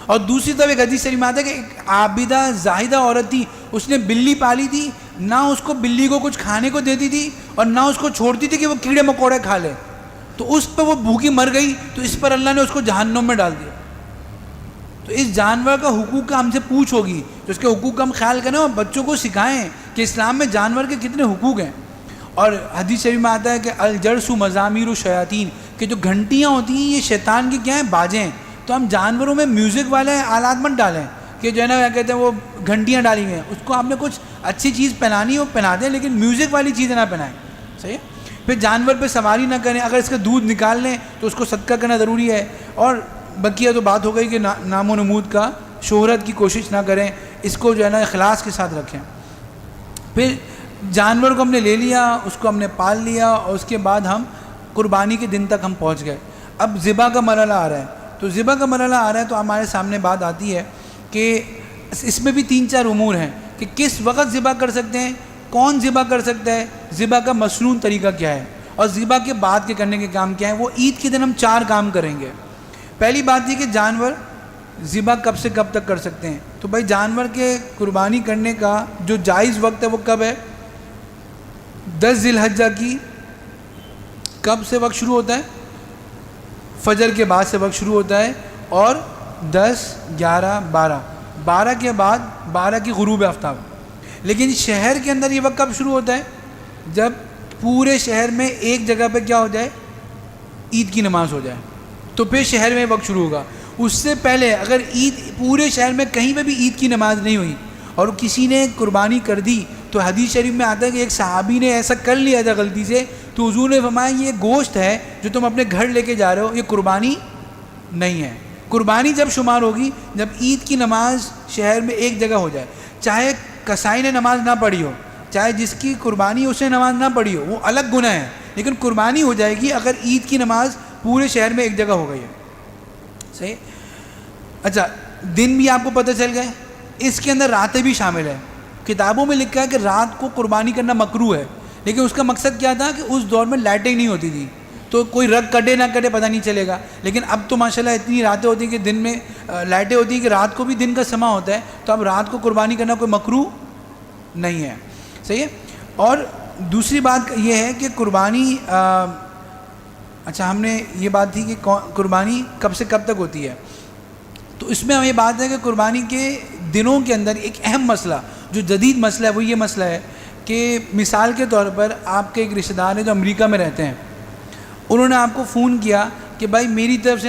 اور دوسری طرف ایک حدیث شریف میں آتا ہے کہ ایک عابدہ زاہدہ عورت تھی، اس نے بلی پالی تھی، نہ اس کو بلی کو کچھ کھانے کو دیتی تھی اور نہ اس کو چھوڑتی تھی کہ وہ کیڑے مکوڑے کھا لے. تو اس پہ وہ بھوکی مر گئی، تو اس پر اللہ نے اس کو جہنم میں ڈال دیا. تو اس جانور کا حقوق کا ہم سے پوچھ ہوگی، تو اس کے حقوق کا ہم خیال کریں اور بچوں کو سکھائیں کہ اسلام میں جانور کے کتنے حقوق ہیں. اور حدیث شریف میں آتا ہے کہ الجرس مزامیر الشیاطین، کہ جو گھنٹیاں ہوتی ہیں یہ شیطان کی کیا ہیں؟ باجیں ہیں. تو ہم جانوروں میں میوزک والے آلات مت ڈالیں کہ جو ہے نا کیا کہتے ہیں وہ گھنٹیاں ڈالی ہوئی ہیں. اس کو آپ نے کچھ اچھی چیز پہنانی ہو پہنا دیں, لیکن میوزک والی چیزیں نہ پہنائیں. صحیح ہے. پھر جانور پہ سواری نہ کریں. اگر اس کا دودھ نکال لیں تو اس کو صدقہ کرنا ضروری ہے. اور بقیہ تو بات ہو گئی کہ نام و نمود کا شہرت کی کوشش نہ کریں, اس کو جو ہے نا اخلاص کے ساتھ رکھیں. پھر جانور کو ہم نے لے لیا, اس کو ہم نے پال لیا, اور اس کے بعد ہم قربانی کے دن تک ہم پہنچ گئے. اب ذبح کا مرحلہ آ رہا ہے. تو ذبح کا مرحلہ آ رہا ہے تو ہمارے سامنے بات آتی ہے کہ اس میں بھی 3-4 امور ہیں کہ کس وقت ذبح کر سکتے ہیں, کون ذبح کر سکتا ہے, ذبح کا مسنون طریقہ کیا ہے, اور ذبح کے بعد کے کرنے کے کام کیا ہیں. وہ عید کے دن ہم 4 کام کریں گے. پہلی بات یہ کہ جانور ذبح کب سے کب تک کر سکتے ہیں. تو بھائی جانور کے قربانی کرنے کا جو جائز وقت ہے وہ کب ہے؟ 10 ذی الحجہ کی کب سے وقت شروع ہوتا ہے؟ فجر کے بعد سے وقت شروع ہوتا ہے, اور 10, 11, 12 کے بعد 12 کی غروب آفتاب. لیکن شہر کے اندر یہ وقت کب شروع ہوتا ہے؟ جب پورے شہر میں ایک جگہ پہ کیا ہو جائے؟ عید کی نماز ہو جائے, تو پھر شہر میں وقت شروع ہوگا. اس سے پہلے اگر عید پورے شہر میں کہیں پہ بھی عید کی نماز نہیں ہوئی اور کسی نے قربانی کر دی, تو حدیث شریف میں آتا ہے کہ ایک صحابی نے ایسا کر لیا تھا غلطی سے, تو حضور نے فرمایا یہ گوشت ہے جو تم اپنے گھر لے کے جا رہے ہو, یہ قربانی نہیں ہے. قربانی جب شمار ہوگی جب عید کی نماز شہر میں ایک جگہ ہو جائے, چاہے کسائی نے نماز نہ پڑھی ہو, چاہے جس کی قربانی اس نے نماز نہ پڑھی ہو, وہ الگ گناہ ہے, لیکن قربانی ہو جائے گی اگر عید کی نماز پورے شہر میں ایک جگہ ہو گئی ہے. صحیح. اچھا, دن بھی آپ کو پتہ چل گئے, اس کے اندر راتیں بھی شامل ہیں. کتابوں میں لکھا ہے کہ رات کو قربانی کرنا مکروہ ہے, لیکن اس کا مقصد کیا تھا کہ اس دور میں لائٹیں نہیں ہوتی تھی, تو کوئی رگ کٹے نہ کٹے پتہ نہیں چلے گا. لیکن اب تو ماشاءاللہ اتنی راتیں ہوتی ہیں کہ دن میں لائٹیں ہوتی ہیں کہ رات کو بھی دن کا سما ہوتا ہے, تو اب رات کو قربانی کرنا کوئی مکروہ نہیں ہے. صحیح ہے. اور دوسری بات یہ ہے کہ قربانی اچھا ہم نے یہ بات تھی کہ قربانی کب سے کب تک ہوتی ہے. تو اس میں ہمیں یہ بات ہے کہ قربانی کے دنوں کے اندر ایک اہم مسئلہ جو جدید مسئلہ ہے وہ یہ مسئلہ ہے کہ مثال کے طور پر آپ کے ایک رشتہ دار ہیں جو امریکہ میں رہتے ہیں, انہوں نے آپ کو فون کیا کہ بھائی میری طرف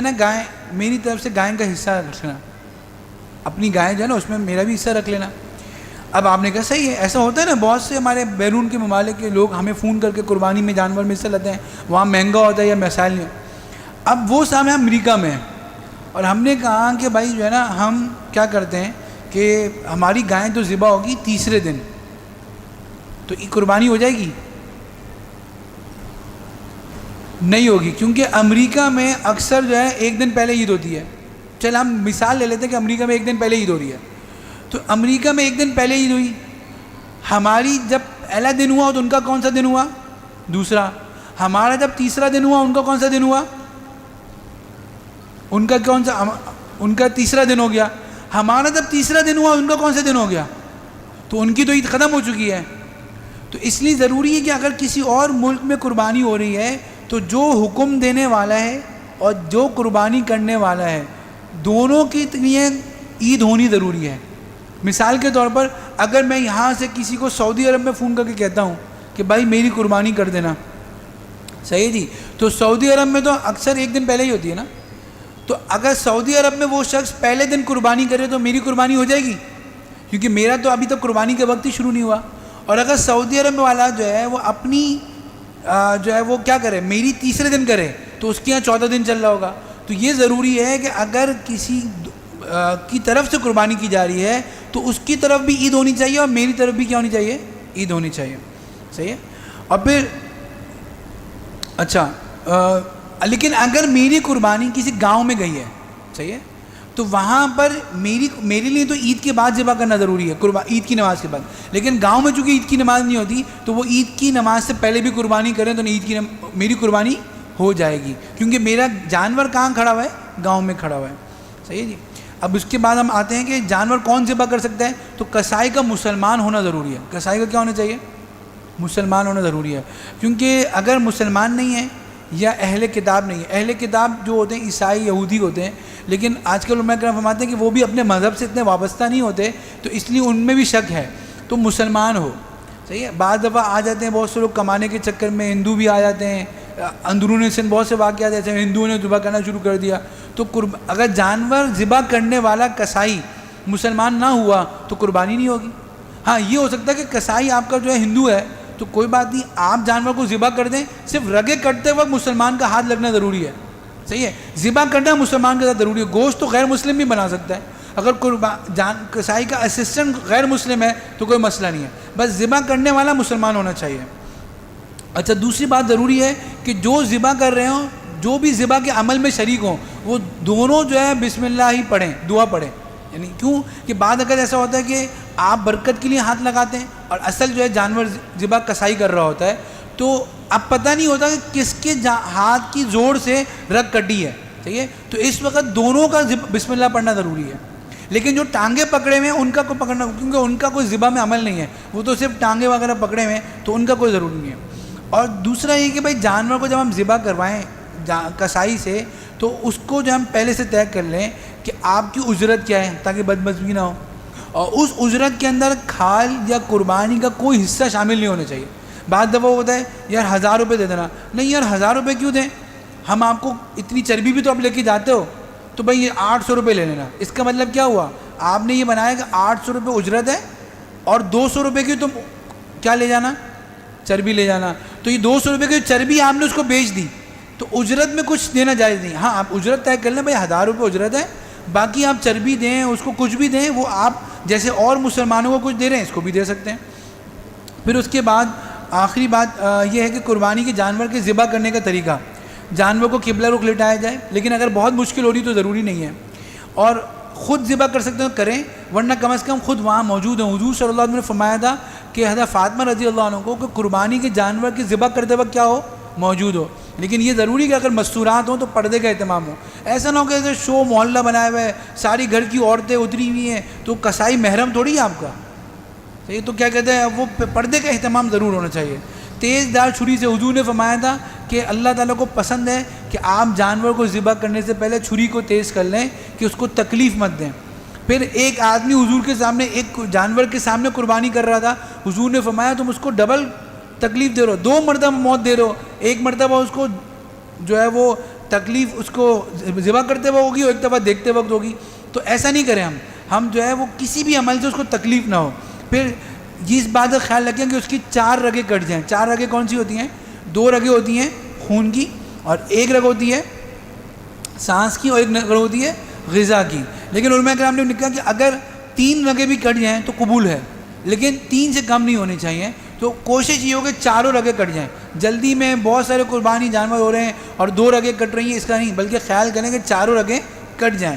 سے گائے کا حصہ رکھ لینا, اپنی گائے جو ہے نا اس میں میرا بھی حصہ رکھ لینا. اب آپ نے کہا صحیح ہے, ایسا ہوتا ہے نا, بہت سے ہمارے بیرون کے ممالک کے لوگ ہمیں فون کر کے قربانی میں جانور میں حصہ لیتے ہیں, وہاں مہنگا ہوتا ہے یا مسائل نہیں. اب وہ سامنے امریکہ میں ہیں, اور ہم نے کہا کہ بھائی جو ہے نا ہم کیا کرتے ہیں کہ ہماری گائے تو ذبح ہوگی تیسرے دن, تو یہ قربانی ہو جائے گی؟ نہیں ہوگی, کیونکہ امریکہ میں اکثر جو ہے ایک دن پہلے عید ہوتی ہے. چل ہم مثال لے لیتے ہیں کہ امریکہ میں ایک دن پہلے عید ہو رہی ہے, تو امریکہ میں ایک دن پہلے عید ہوئی, ہماری جب پہلا دن ہوا تو ان کا کون سا دن ہوا؟ دوسرا. ہمارا جب تیسرا دن ہوا ان کا کون سا دن ہوا؟ ان کا تیسرا دن ہو گیا. ہمارا جب تیسرا دن ہوا ان کا کون سا دن ہو گیا؟ تو ان کی تو عید ختم ہو چکی ہے. تو اس لیے ضروری ہے کہ اگر کسی اور ملک میں قربانی ہو رہی ہے تو جو حکم دینے والا ہے اور جو قربانی کرنے والا ہے دونوں کی لیے عید ہونی ضروری ہے. مثال کے طور پر اگر میں یہاں سے کسی کو سعودی عرب میں فون کر کے کہتا ہوں کہ بھائی میری قربانی کر دینا, صحیح جی, تو سعودی عرب میں تو اکثر ایک دن پہلے ہی ہوتی ہے نا, تو اگر سعودی عرب میں وہ شخص پہلے دن قربانی کرے تو میری قربانی ہو جائے گی, کیونکہ میرا تو ابھی تک قربانی کے وقت ہی شروع نہیں ہوا. اور اگر سعودی عرب والا جو ہے وہ اپنی جو ہے وہ کیا کرے, میری تیسرے دن کرے, تو اس کے یہاں 14 دن چل رہا ہوگا. تو یہ ضروری ہے کہ اگر کسی کی طرف سے قربانی کی جا رہی ہے تو اس کی طرف بھی عید ہونی چاہیے اور میری طرف بھی کیا ہونی چاہیے؟ عید ہونی چاہیے. صحیح ہے. اور پھر اچھا لیکن اگر میری قربانی کسی گاؤں میں گئی ہے, صحیح ہے, تو وہاں پر میرے لیے تو عید کے بعد ذبح کرنا ضروری ہے, عید کی نماز کے بعد. لیکن گاؤں میں چونکہ عید کی نماز نہیں ہوتی تو وہ عید کی نماز سے پہلے بھی قربانی کریں تو میری قربانی ہو جائے گی, کیونکہ میرا جانور کہاں کھڑا ہوا ہے؟ گاؤں میں کھڑا ہوا ہے. صحیح ہے جی. اب اس کے بعد ہم آتے ہیں کہ جانور کون ذبح کر سکتا ہے, تو کسائی کا مسلمان ہونا ضروری ہے. کسائی کا کیا ہونا چاہیے؟ مسلمان ہونا ضروری ہے, کیونکہ اگر مسلمان نہیں ہے یا اہل کتاب نہیں ہے, اہل کتاب جو ہوتے ہیں عیسائی یہودی ہوتے ہیں, لیکن آج کل علماء کرام فرماتے ہیں کہ وہ بھی اپنے مذہب سے اتنے وابستہ نہیں ہوتے, تو اس لیے ان میں بھی شک ہے, تو مسلمان ہو. صحیح ہے. بعض دفعہ آ جاتے ہیں بہت سے لوگ کمانے کے چکر میں, ہندو بھی آ جاتے ہیں, اندرون سندھ بہت سے واقعات ایسے ہیں، ہندوؤں نے ذبح کرنا شروع کر دیا. تو اگر جانور ذبح کرنے والا کسائی مسلمان نہ ہوا تو قربانی نہیں ہوگی. ہاں یہ ہو سکتا ہے کہ کسائی آپ کا جو ہے ہندو ہے تو کوئی بات نہیں، آپ جانور کو ذبح کر دیں، صرف رگے کٹتے وقت مسلمان کا ہاتھ لگنا ضروری ہے. صحیح ہے، ذبح کرنا مسلمان کے ساتھ ضروری ہے. گوشت تو غیر مسلم بھی بنا سکتا ہے، اگر کسائی کا اسسٹنٹ غیر مسلم ہے تو کوئی مسئلہ نہیں ہے، بس ذبح کرنے والا مسلمان ہونا چاہیے. اچھا دوسری بات ضروری ہے کہ جو ذبح کر رہے ہوں، جو بھی ذبح کے عمل میں شریک ہوں، وہ دونوں جو ہے بسم اللہ ہی پڑھیں، دعا پڑھیں. یعنی کیوں کہ بعد اگر ایسا ہوتا ہے کہ آپ برکت کے لیے ہاتھ لگاتے ہیں اور اصل جو ہے جانور ذبح کسائی کر رہا ہوتا ہے، تو اب پتہ نہیں ہوتا کہ کس کے ہاتھ کی زور سے رگ کٹی ہے. ٹھیک ہے، تو اس وقت دونوں کا بسم اللہ پڑھنا ضروری ہے. لیکن جو ٹانگیں پکڑے ہوئے ہیں ان کا کوئی پکڑنا، کیونکہ ان کا کوئی ذبح میں عمل نہیں ہے، وہ تو صرف ٹانگیں وغیرہ پکڑے ہوئے ہیں تو ان کا کوئی ضروری نہیں ہے. اور دوسرا یہ کہ بھائی جانور کو جب ہم ذبح کروائیں کسائی سے تو اس کو جو ہم پہلے سے طے کر لیں کہ آپ کی اجرت کیا ہے تاکہ بدمزگی نہ ہو، اور اس اجرت کے اندر کھال یا قربانی کا کوئی حصہ شامل نہیں ہونا چاہیے. بعض دفعہ ہوتا ہے یار 1000 روپے دے دینا، نہیں یار 1000 روپے کیوں دیں، ہم آپ کو اتنی چربی بھی تو آپ لے کے جاتے ہو تو بھائی یہ 800 روپے لے لینا. اس کا مطلب کیا ہوا، آپ نے یہ بنایا کہ 800 روپے اجرت ہے اور 200 روپے کی تم کیا لے جانا، چربی لے جانا. تو یہ 200 روپے کی چربی آپ نے اس کو بیچ دی تو اجرت میں کچھ دینا جائز نہیں. ہاں آپ اجرت طے کر لیں بھائی 1000 روپے اجرت ہے، باقی آپ چربی دیں، اس کو کچھ بھی دیں، وہ آپ جیسے اور مسلمانوں کو کچھ دے رہے ہیں اس کو بھی دے سکتے ہیں. پھر اس کے بعد آخری بات یہ ہے کہ قربانی کے جانور کے ذبح کرنے کا طریقہ، جانور کو قبلہ رخ لٹایا جائے، لیکن اگر بہت مشکل ہو رہی تو ضروری نہیں ہے، اور خود ذبح کر سکتے ہیں کریں، ورنہ کم از کم خود وہاں موجود ہیں. حضور صلی اللہ علیہ وسلم نے فرمایا تھا کہ حضرت فاطمہ رضی اللہ عنہ کو کہ قربانی کے جانور کی ذبح کرتے وقت کیا ہو، موجود ہو. لیکن یہ ضروری کہ اگر مستورات ہوں تو پردے کا اہتمام ہو. ایسا نہ ہو کہ ایسے شو محلہ بنایا ہوا ہے، ساری گھر کی عورتیں اتری ہوئی ہیں تو کسائی محرم تھوڑی ہے آپ کا. صحیح، تو کیا کہتے ہیں وہ پردے کا اہتمام ضرور ہونا چاہیے. تیز دار چھری سے حضور نے فرمایا تھا کہ اللہ تعالیٰ کو پسند ہے کہ آپ جانور کو ذبح کرنے سے پہلے چھری کو تیز کر لیں کہ اس کو تکلیف مت دیں. پھر ایک آدمی حضور کے سامنے ایک جانور کے سامنے قربانی کر رہا تھا، حضور نے فرمایا تم اس کو ڈبل تکلیف دے رہو، 2 مرتبہ موت دے رہو، ایک مرتبہ اس کو جو ہے وہ تکلیف اس کو ذبح کرتے وقت ہوگی اور ایک دفعہ دیکھتے وقت ہوگی. تو ایسا نہیں کریں ہم جو ہے وہ کسی بھی عمل سے اس کو تکلیف نہ ہو. پھر اس بات کا خیال رکھیں کہ اس کی 4 رگیں کٹ جائیں. 4 رگیں کون سی ہوتی ہیں، 2 رگیں ہوتی ہیں خون کی اور 1 رگ ہوتی ہے سانس کی اور 1 رگ ہوتی ہے غذا کی. لیکن علماء کرام نے لکھا کہ اگر 3 رگیں بھی کٹ جائیں تو قبول ہے، لیکن 3 سے کم نہیں ہونی چاہیے. تو کوشش یہ ہو کہ 4 رگیں کٹ جائیں. جلدی میں بہت سارے قربانی جانور ہو رہے ہیں اور 2 رگیں کٹ رہی ہیں، اس کا نہیں، بلکہ خیال کریں کہ 4 رگیں کٹ جائیں.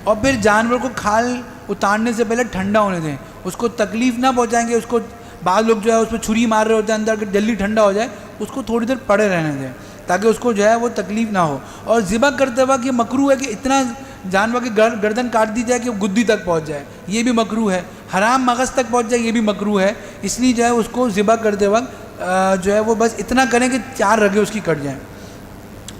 اور پھر جانور کو کھال اتارنے سے پہلے ٹھنڈا ہونے دیں، اس کو تکلیف نہ پہنچائیں گے. اس کو بعض لوگ جو ہے اس پہ چھری مار رہے ہوتے ہیں اندر، کہ جلدی ٹھنڈا ہو جائے، اس کو تھوڑی دیر پڑے رہنے دیں تاکہ اس کو جو ہے وہ تکلیف نہ ہو. اور ذبح کرتے وقت یہ مکروہ ہے کہ اتنا جانور کی گردن کاٹ دی جائے کہ وہ گدی تک پہنچ جائے، یہ بھی مکروہ ہے. حرام مغز تک پہنچ جائے، یہ بھی مکروہ ہے. اس لیے جو ہے اس کو ذبح کرتے وقت جو ہے وہ بس اتنا کریں کہ 4 رگیں اس کی کٹ جائیں.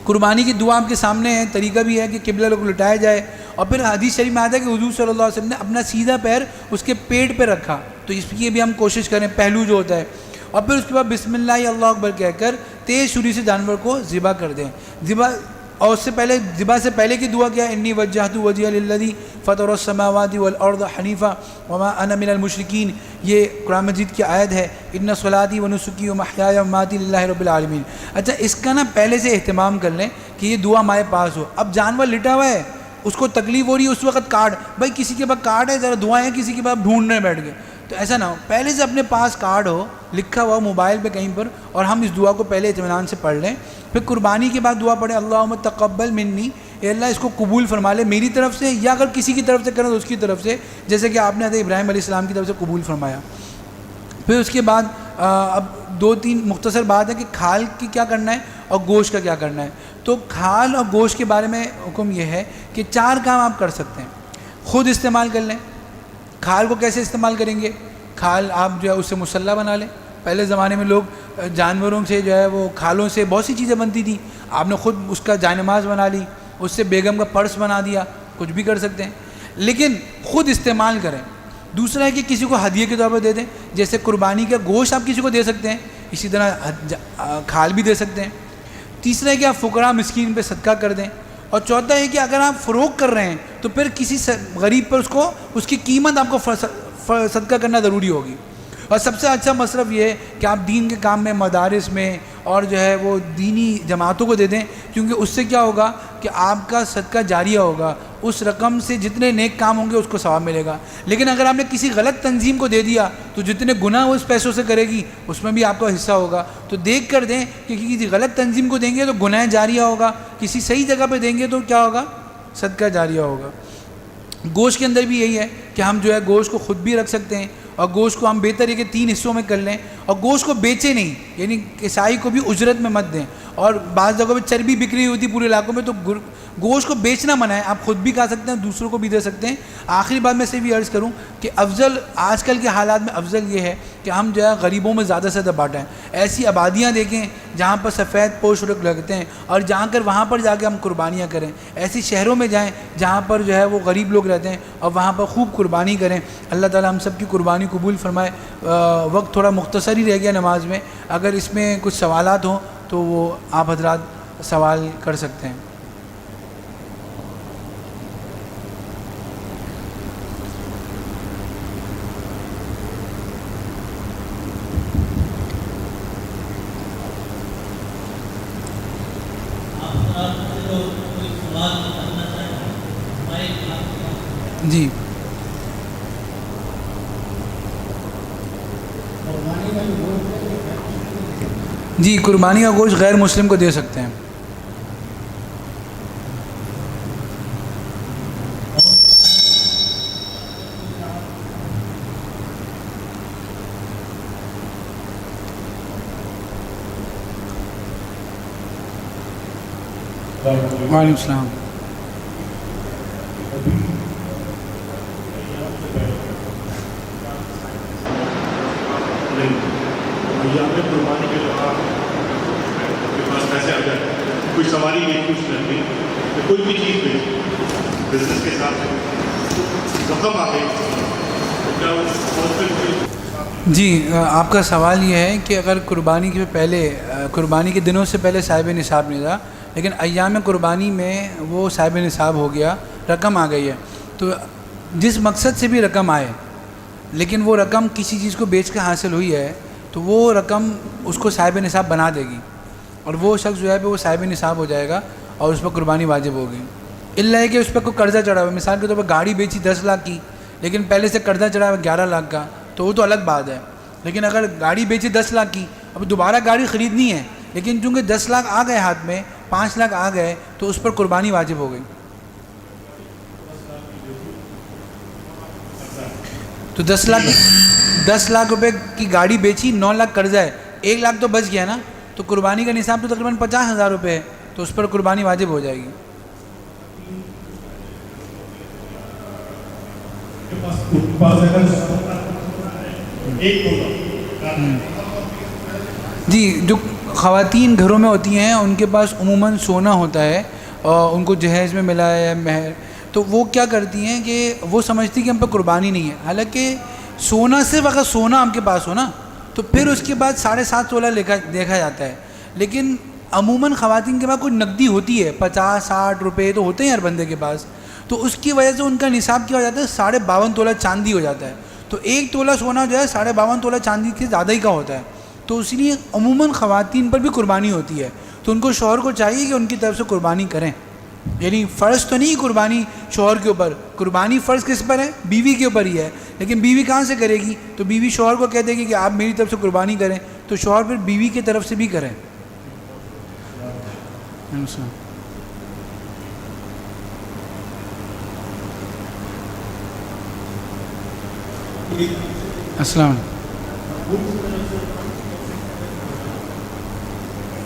قربانی کی دعا آپ کے سامنے ہے، طریقہ بھی ہے کہ قبلہ رخ لٹایا جائے. اور پھر حدیث شریف میں آتا ہے کہ حضور صلی اللہ علیہ وسلم نے اپنا سیدھا پیر اس کے پیٹ پہ رکھا، تو اس کی بھی ہم کوشش کریں، پہلو جو ہوتا ہے. اور پھر اس کے بعد بسم اللہ اللہ اکبر کہہ کر تیز چھری سے جانور کو ذبح کر دیں. اور اس سے پہلے ذبح سے پہلے کی دعا کیا ہے، انی وجہت وجہی للذی فطر السماوات والارض حنیفا وما انا من المشرکین. یہ قرآن مجید کی آیت ہے، ان صلاتی ونسکی ومحیای ومماتی للہ رب العالمین. اچھا اس کا نا پہلے سے اہتمام کر لیں کہ یہ دعا ہمارے پاس ہو. اب جانور لٹا ہوا ہے، اس کو تکلیف ہو رہی ہے، اس وقت کارڈ، بھائی کسی کے پاس کارڈ ہے ذرا دعائیں کسی کے پاس ڈھونڈنے بیٹھ گئے، تو ایسا نہ ہو. پہلے سے اپنے پاس کارڈ ہو لکھا ہوا موبائل پہ کہیں پر، اور ہم اس دعا کو پہلے اطمینان سے پڑھ لیں. پھر قربانی کے بعد دعا پڑھیں، اللہم تقبل منی، اے اللہ اس کو قبول فرما لے میری طرف سے، یا اگر کسی کی طرف سے کریں تو اس کی طرف سے، جیسے کہ آپ نے حضرت ابراہیم علیہ السلام کی طرف سے قبول فرمایا. پھر اس کے بعد اب 2-3 مختصر بات ہے کہ کھال کی کیا کرنا ہے اور گوشت کا کیا کرنا ہے. تو کھال اور گوشت کے بارے میں حکم یہ ہے کہ 4 کام آپ کر سکتے ہیں. خود استعمال کر لیں. کھال کو کیسے استعمال کریں گے، کھال آپ جو ہے اس سے مسلح بنا لیں. پہلے زمانے میں لوگ جانوروں سے جو ہے وہ کھالوں سے بہت سی چیزیں بنتی تھیں، آپ نے خود اس کا جائے-نماز بنا لی، اس سے بیگم کا پرس بنا دیا، کچھ بھی کر سکتے ہیں، لیکن خود استعمال کریں. دوسرا ہے کہ کسی کو ہدیے کے طور پر دے دیں، جیسے قربانی کا گوشت آپ کسی کو دے سکتے ہیں، اسی طرح کھال بھی دے سکتے ہیں. تیسرا ہے کہ آپ فقراء مسکین پہ صدقہ کر دیں، اور چوتھا ہے کہ اگر آپ فروغ کر رہے ہیں تو پھر کسی غریب پر اس کی قیمت آپ کو صدقہ کرنا ضروری ہوگی۔ اور سب سے اچھا مصرف یہ ہے کہ آپ دین کے کام میں، مدارس میں اور جو ہے وہ دینی جماعتوں کو دے دیں، کیونکہ اس سے کیا ہوگا کہ آپ کا صدقہ جاریہ ہوگا، اس رقم سے جتنے نیک کام ہوں گے اس کو ثواب ملے گا۔ لیکن اگر آپ نے کسی غلط تنظیم کو دے دیا تو جتنے گناہ وہ اس پیسوں سے کرے گی اس میں بھی آپ کا حصہ ہوگا۔ تو دیکھ کر دیں کہ کسی غلط تنظیم کو دیں گے تو گناہ جاریہ ہوگا، کسی صحیح جگہ پہ دیں گے تو کیا ہوگا؟ صدقہ جاریہ ہوگا۔ گوشت کے اندر بھی یہی ہے کہ ہم جو ہے گوشت کو خود بھی رکھ سکتے ہیں، اور گوشت کو ہم بہتر ہے کہ 3 حصوں میں کر لیں، اور گوشت کو بیچے نہیں، یعنی کسائی کو بھی اجرت میں مت دیں۔ اور بعض جگہوں پہ چربی بک رہی ہوتی پورے علاقوں میں، تو گوشت کو بیچنا منع ہے، آپ خود بھی کھا سکتے ہیں، دوسروں کو بھی دے سکتے ہیں۔ آخری بات میں سے بھی عرض کروں کہ افضل آج کل کے حالات میں افضل یہ ہے کہ ہم جو ہے غریبوں میں زیادہ سے زیادہ بانٹیں۔ ایسی آبادیاں دیکھیں جہاں پر سفید پوش لوگ لگتے ہیں اور وہاں پر جا کے ہم قربانیاں کریں۔ ایسی شہروں میں جائیں جہاں پر جو ہے وہ غریب لوگ رہتے ہیں اور وہاں پر خوب قربانی کریں۔ اللہ تعالیٰ ہم سب کی قربانی قبول فرمائے۔ وقت تھوڑا مختصر ہی رہ گیا نماز میں، اگر اس میں کچھ سوالات ہوں تو وہ آپ حضرات سوال کر سکتے ہیں۔ جی جی، قربانی کا گوشت غیر مسلم کو دے سکتے ہیں۔ وعلیکم السلام۔ قربانی کے دوران آپ کے پاس پیسے آ جائے، کوئی سواری نہیں، کچھ نہیں، کوئی بھی چیز نہیں، بزنس کے ساتھ رقم آ گئی تو کیا جی، آپ کا سوال یہ ہے کہ اگر قربانی کے پہلے، قربانی کے دنوں سے پہلے صاحب نصاب نہیں تھا، لیکن ایام قربانی میں وہ صاحب نصاب ہو گیا، رقم آ گئی ہے، تو جس مقصد سے بھی رقم آئے لیکن وہ رقم کسی چیز کو بیچ کے حاصل ہوئی ہے تو وہ رقم اس کو صاحب نصاب بنا دے گی، اور وہ شخص جو ہے وہ صاحب نصاب ہو جائے گا اور اس پر قربانی واجب ہوگی۔ اللہ ہے کہ اس پہ کوئی قرضہ چڑھا ہوا، مثال کے طور پر گاڑی بیچی 10 لاکھ کی لیکن پہلے سے قرضہ چڑھا ہوا 11 لاکھ کا، تو وہ تو الگ بات ہے۔ لیکن اگر گاڑی بیچی 10 لاکھ کی، اب دوبارہ گاڑی خریدنی ہے لیکن چونکہ 10 لاکھ آ گئے ہاتھ میں، 5 لاکھ آ گئے تو اس پر قربانی واجب ہو گئی۔ تو 10 لاکھ روپے کی گاڑی بیچی، 9 لاکھ قرضہ ہے، 1 لاکھ تو بچ گیا نا، تو قربانی کا نصاب تو تقریباً 50,000 روپے ہے، تو اس پر قربانی واجب ہو جائے گی۔ جی، جو خواتین گھروں میں ہوتی ہیں ان کے پاس عموماً سونا ہوتا ہے اور ان کو جہیز میں ملا ہے مہر، تو وہ کیا کرتی ہیں کہ وہ سمجھتی کہ ہم پہ قربانی نہیں ہے، حالانکہ سونا صرف اگر سونا ہم کے پاس ہو نا تو پھر اس کے بعد 7.5 تولہ دیکھا جاتا ہے، لیکن عموماً خواتین کے پاس کوئی نقدی ہوتی ہے، 50-60 روپے تو ہوتے ہیں ہر بندے کے پاس، تو اس کی وجہ سے ان کا نصاب کیا ہو جاتا ہے، 52.5 تولہ چاندی ہو جاتا ہے، تو 1 تولہ سونا جو ہے 52.5 تولہ چاندی سے زیادہ ہی کا ہوتا ہے، تو اس لیے عموماً خواتین پر بھی قربانی ہوتی ہے، تو ان کو شوہر کو چاہیے کہ ان کی طرف سے قربانی کریں، یعنی فرض تو نہیں قربانی شوہر کے اوپر، قربانی فرض کس پر ہے؟ بیوی کے اوپر ہی ہے، لیکن بیوی کہاں سے کرے گی؟ تو بیوی شوہر کو کہہ دے گی کہ آپ میری طرف سے قربانی کریں، تو شوہر پھر بیوی کی طرف سے بھی کریں۔ السلام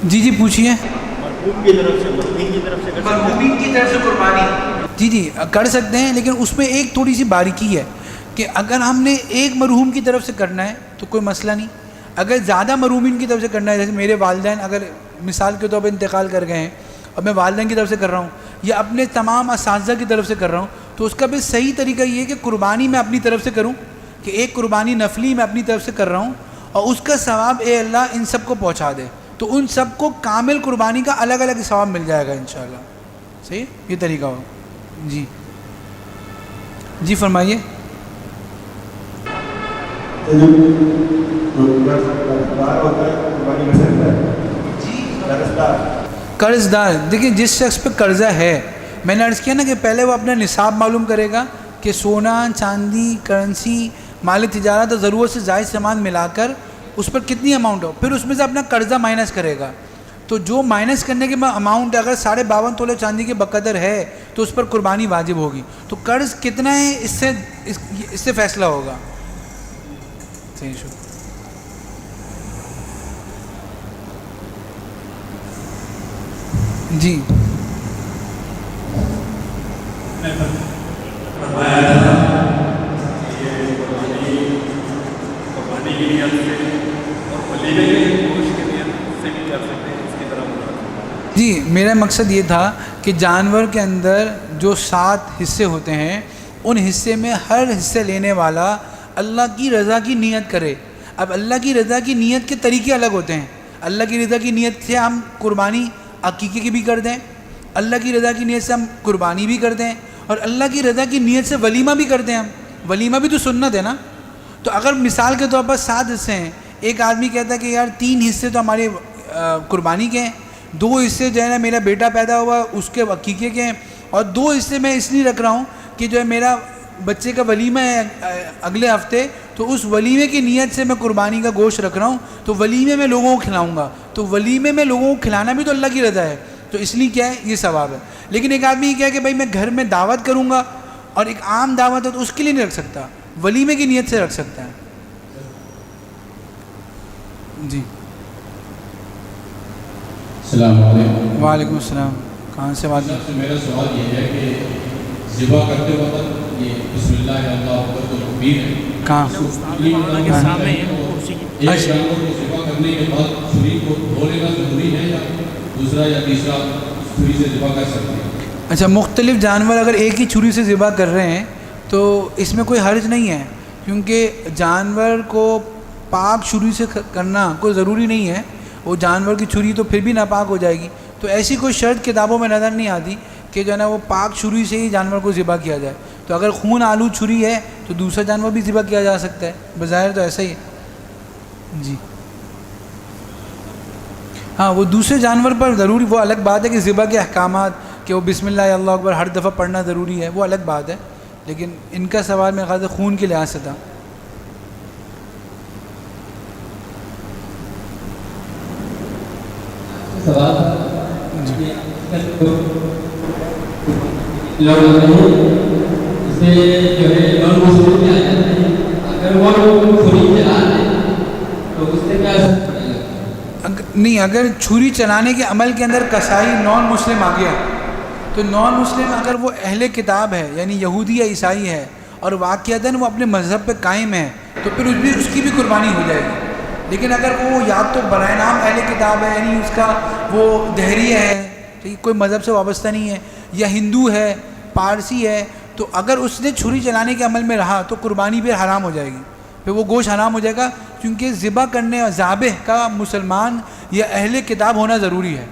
جی پوچھیے۔ مرحومین کی طرف سے قربانی جی کر سکتے ہیں، لیکن اس میں ایک تھوڑی سی باریکی ہے کہ اگر ہم نے ایک مرحوم کی طرف سے کرنا ہے تو کوئی مسئلہ نہیں، اگر زیادہ مرحومین کی طرف سے کرنا ہے، جیسے میرے والدین اگر مثال کے طور پر انتقال کر گئے ہیں اور میں والدین کی طرف سے کر رہا ہوں یا اپنے تمام اساتذہ کی طرف سے کر رہا ہوں، تو اس کا بھی صحیح طریقہ یہ ہے کہ قربانی میں اپنی طرف سے کروں، کہ ایک قربانی نفلی میں اپنی طرف سے کر رہا ہوں اور اس کا ثواب اے اللہ ان سب کو پہنچا دے، تو ان سب کو کامل قربانی کا الگ الگ ثواب مل جائے گا انشاءاللہ. صحیح, یہ طریقہ ہو. جی جی فرمائیے. قرض دار, دیکھیں جس شخص پہ قرضہ ہے, میں نے عرض کیا نا کہ پہلے وہ اپنا نصاب معلوم کرے گا کہ سونا, چاندی, کرنسی, مال تجارت اور ضرورت سے زائد سامان ملا کر اس پر کتنی اماؤنٹ ہو, پھر اس میں سے اپنا قرضہ مائنس کرے گا. تو جو مائنس کرنے کے بعد اماؤنٹ اگر 52.5 تولے چاندی کے بقدر ہے تو اس پر قربانی واجب ہوگی. تو قرض کتنا ہے اس سے فیصلہ ہوگا. صحیح شکریہ. جی جی میرا مقصد یہ تھا کہ جانور کے اندر جو 7 حصے ہوتے ہیں ان حصے میں ہر حصے لینے والا اللہ کی رضا کی نیت کرے. اب اللہ کی رضا کی نیت کے طریقے الگ ہوتے ہیں. اللہ کی رضا کی نیت سے ہم قربانی عقیقے کی بھی کر دیں, اللہ کی رضا کی نیت سے ہم قربانی بھی کر دیں, اور اللہ کی رضا کی نیت سے ولیمہ بھی کرتے ہیں. ہم ولیمہ بھی تو سنت ہے نا. تو اگر مثال کے طور پر 7 حصے ہیں, ایک آدمی کہتا ہے کہ یار 3 حصے تو ہماری قربانی کے ہیں, 2 حصے جو ہے نا میرا بیٹا پیدا ہوا اس کے عقیقے کے ہیں, اور 2 حصے میں اس لیے رکھ رہا ہوں کہ جو ہے میرا بچے کا ولیمہ ہے اگلے ہفتے, تو اس ولیمے کی نیت سے میں قربانی کا گوشت رکھ رہا ہوں, تو ولیمے میں لوگوں کو کھلاؤں گا. تو ولیمے میں لوگوں کو کھلانا بھی تو اللہ کی رضا ہے, تو اس لیے کیا ہے یہ ثواب ہے. لیکن ایک آدمی یہ کہا کہ بھائی میں گھر میں دعوت کروں گا اور ایک عام دعوت ہے تو اس کے لیے نہیں رکھ سکتا, ولیمے کی نیت سے رکھ سکتا ہے. جی السلام علیکم. وعلیکم السلام. کہاں سے بات ہے؟ میرا سوال یہ ہے کہ ذبح کرتے وقت یہ بسم اللہ اللہ اکبر تو تکبیر ہے, کہاں ایک جانور کو ذبح کرنے کے بعد چھری کو دھو لینا ضروری ہے یا دوسرا یا تیسرا چھری سے ذبح کر سکتے ہیں؟ اچھا, مختلف جانور اگر ایک ہی چھری سے ذبح کر رہے ہیں تو اس میں کوئی حرج نہیں ہے, کیونکہ جانور کو پاک چھری سے کرنا کوئی ضروری نہیں ہے. وہ جانور کی چھری تو پھر بھی ناپاک ہو جائے گی. تو ایسی کوئی شرط کتابوں میں نظر نہیں آتی کہ جو ہے نا وہ پاک چھری سے ہی جانور کو ذبح کیا جائے. تو اگر خون آلو چھری ہے تو دوسرا جانور بھی ذبح کیا جا سکتا ہے, بظاہر تو ایسا ہی ہے. جی ہاں, وہ دوسرے جانور پر ضروری وہ الگ بات ہے کہ ذبح کے احکامات کہ وہ بسم اللہ اللہ اکبر ہر دفعہ پڑھنا ضروری ہے, وہ الگ بات ہے. لیکن ان کا سوال میرے خیال سے خون کے لحاظ سے تھا. نہیں, اگر چھری چلانے کے عمل کے اندر کسائی نان مسلم آ گیا تو نان مسلم اگر وہ اہل کتاب ہے یعنی یہودی یا عیسائی ہے اور واقعتاً وہ اپنے مذہب پہ قائم ہے تو پھر اس کی بھی قربانی ہو جائے گی. لیکن اگر وہ یا تو برائے نام اہل کتاب ہے یعنی اس کا وہ دہریہ ہے, کوئی مذہب سے وابستہ نہیں ہے, یا ہندو ہے, پارسی ہے, تو اگر اس نے چھری چلانے کے عمل میں رہا تو قربانی پھر حرام ہو جائے گی, پھر وہ گوشت حرام ہو جائے گا, کیونکہ ذبح کرنے اور ذابح کا مسلمان یا اہل کتاب ہونا ضروری ہے.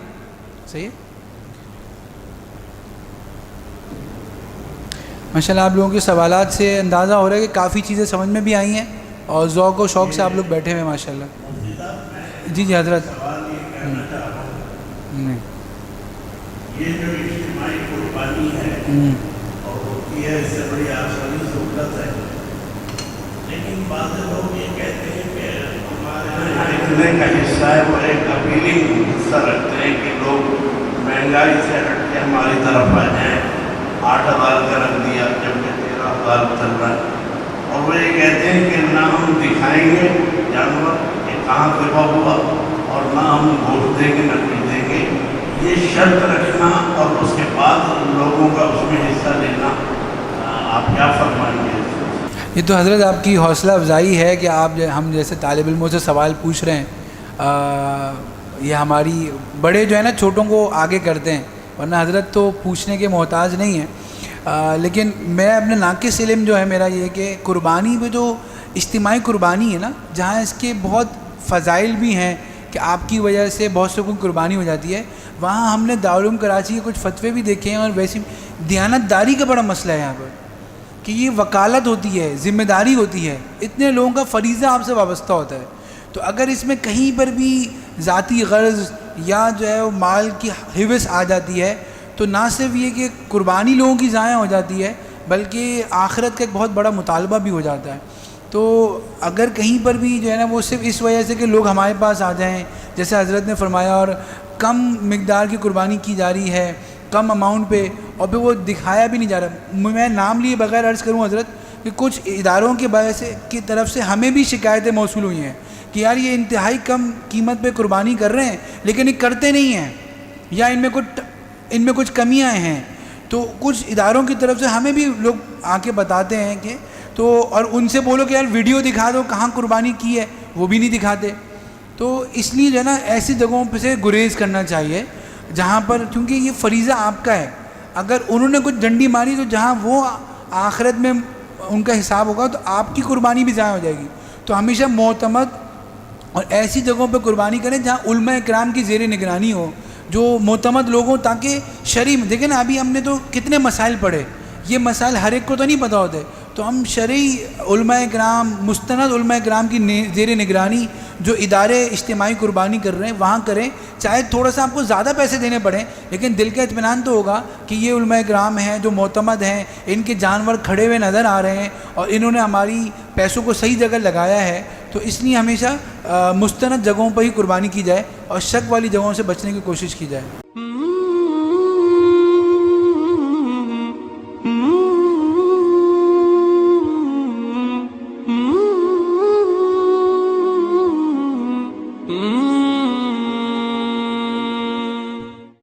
صحیح ہے. ماشاءاللہ آپ لوگوں کے سوالات سے اندازہ ہو رہا ہے کہ کافی چیزیں سمجھ میں بھی آئی ہیں اور ذوق و شوق سے آپ لوگ بیٹھے ہوئے ہیں ماشاءاللہ. جی جی حضرت. یہ جو اجتماعی قربانی ہے اور ہوتی ہے اس سے بڑی آسانی سہولت ہے, لیکن بعض لوگ یہ کہتے ہیں کہ ہمارے اتنے کا حصہ ہے وہ ایک اپیلنگ حصہ رکھتے ہیں کہ لوگ مہنگائی سے ہٹ کے ہماری طرف آ جائیں. 8,000 کا رکھ دیا جبکہ 13,000 چل رہا ہے, اور وہ یہ کہتے ہیں کہ نہ ہم دکھائیں گے جانور کہ کہاں ذبح ہوا اور نہ ہم گوشت دیں گے نہ خریدیں گے. یہ شرط رکھنا اور اس کے بعد لوگوں کا اس میں حصہ لینا, آپ کیا فرمائیں گے؟ یہ تو حضرت آپ کی حوصلہ افزائی ہے کہ آپ ہم جیسے طالب علموں سے سوال پوچھ رہے ہیں. یہ ہماری بڑے جو ہے نا چھوٹوں کو آگے کرتے ہیں, ورنہ حضرت تو پوچھنے کے محتاج نہیں ہیں. لیکن میں اپنے ناقص علم جو ہے میرا یہ کہ قربانی میں جو اجتماعی قربانی ہے نا, جہاں اس کے بہت فضائل بھی ہیں, کہ آپ کی وجہ سے بہت سے کو قربانی ہو جاتی ہے. وہاں ہم نے دارالعلوم کراچی کے کچھ فتوے بھی دیکھے ہیں, اور ویسی دیانت داری کا بڑا مسئلہ ہے یہاں پر کہ یہ وکالت ہوتی ہے, ذمہ داری ہوتی ہے, اتنے لوگوں کا فریضہ آپ سے وابستہ ہوتا ہے. تو اگر اس میں کہیں پر بھی ذاتی غرض یا جو ہے وہ مال کی حوث آ جاتی ہے تو نہ صرف یہ کہ قربانی لوگوں کی ضائع ہو جاتی ہے بلکہ آخرت کا ایک بہت بڑا مطالبہ بھی ہو جاتا ہے. تو اگر کہیں پر بھی جو ہے نا وہ صرف اس وجہ سے کہ لوگ ہمارے پاس آ جائیں, جیسے حضرت نے فرمایا, اور کم مقدار کی قربانی کی جا رہی ہے کم اماؤنٹ پہ, اور پھر وہ دکھایا بھی نہیں جا رہا. میں نام لیے بغیر عرض کروں حضرت کہ کچھ اداروں کے باعث کی طرف سے ہمیں بھی شکایتیں موصول ہوئی ہیں کہ یار یہ انتہائی کم قیمت پہ قربانی کر رہے ہیں لیکن یہ کرتے نہیں ہیں, یا ان میں کچھ کمیاں ہیں. تو کچھ اداروں کی طرف سے ہمیں بھی لوگ آ کے بتاتے ہیں کہ تو, اور ان سے بولو کہ یار ویڈیو دکھا دو کہاں قربانی کی ہے, وہ بھی نہیں دکھاتے. تو اس لیے جو ہے نا ایسی جگہوں پہ سے گریز کرنا چاہیے جہاں پر, کیونکہ یہ فریضہ آپ کا ہے. اگر انہوں نے کچھ ڈنڈی ماری تو جہاں وہ آخرت میں ان کا حساب ہوگا تو آپ کی قربانی بھی ضائع ہو جائے گی. تو ہمیشہ معتمد اور ایسی جگہوں پہ قربانی کریں جہاں علماء کرام کی زیر نگرانی ہو, جو معتمد لوگ ہوں, تاکہ شرعی دیکھیں نا ابھی ہم نے تو کتنے مسائل پڑھے, یہ مسائل ہر ایک کو تو نہیں پتہ ہوتے. تو ہم شرعی علماء کرام, مستند علماء کرام کی زیر نگرانی جو ادارے اجتماعی قربانی کر رہے ہیں وہاں کریں, چاہے تھوڑا سا آپ کو زیادہ پیسے دینے پڑیں لیکن دل کا اطمینان تو ہوگا کہ یہ علماء کرام ہیں جو معتمد ہیں, ان کے جانور کھڑے ہوئے نظر آ رہے ہیں اور انہوں نے ہماری پیسوں کو صحیح جگہ لگایا ہے. تو اس لیے ہمیشہ مستند جگہوں پر ہی قربانی کی جائے اور شک والی جگہوں سے بچنے کی کوشش کی جائے.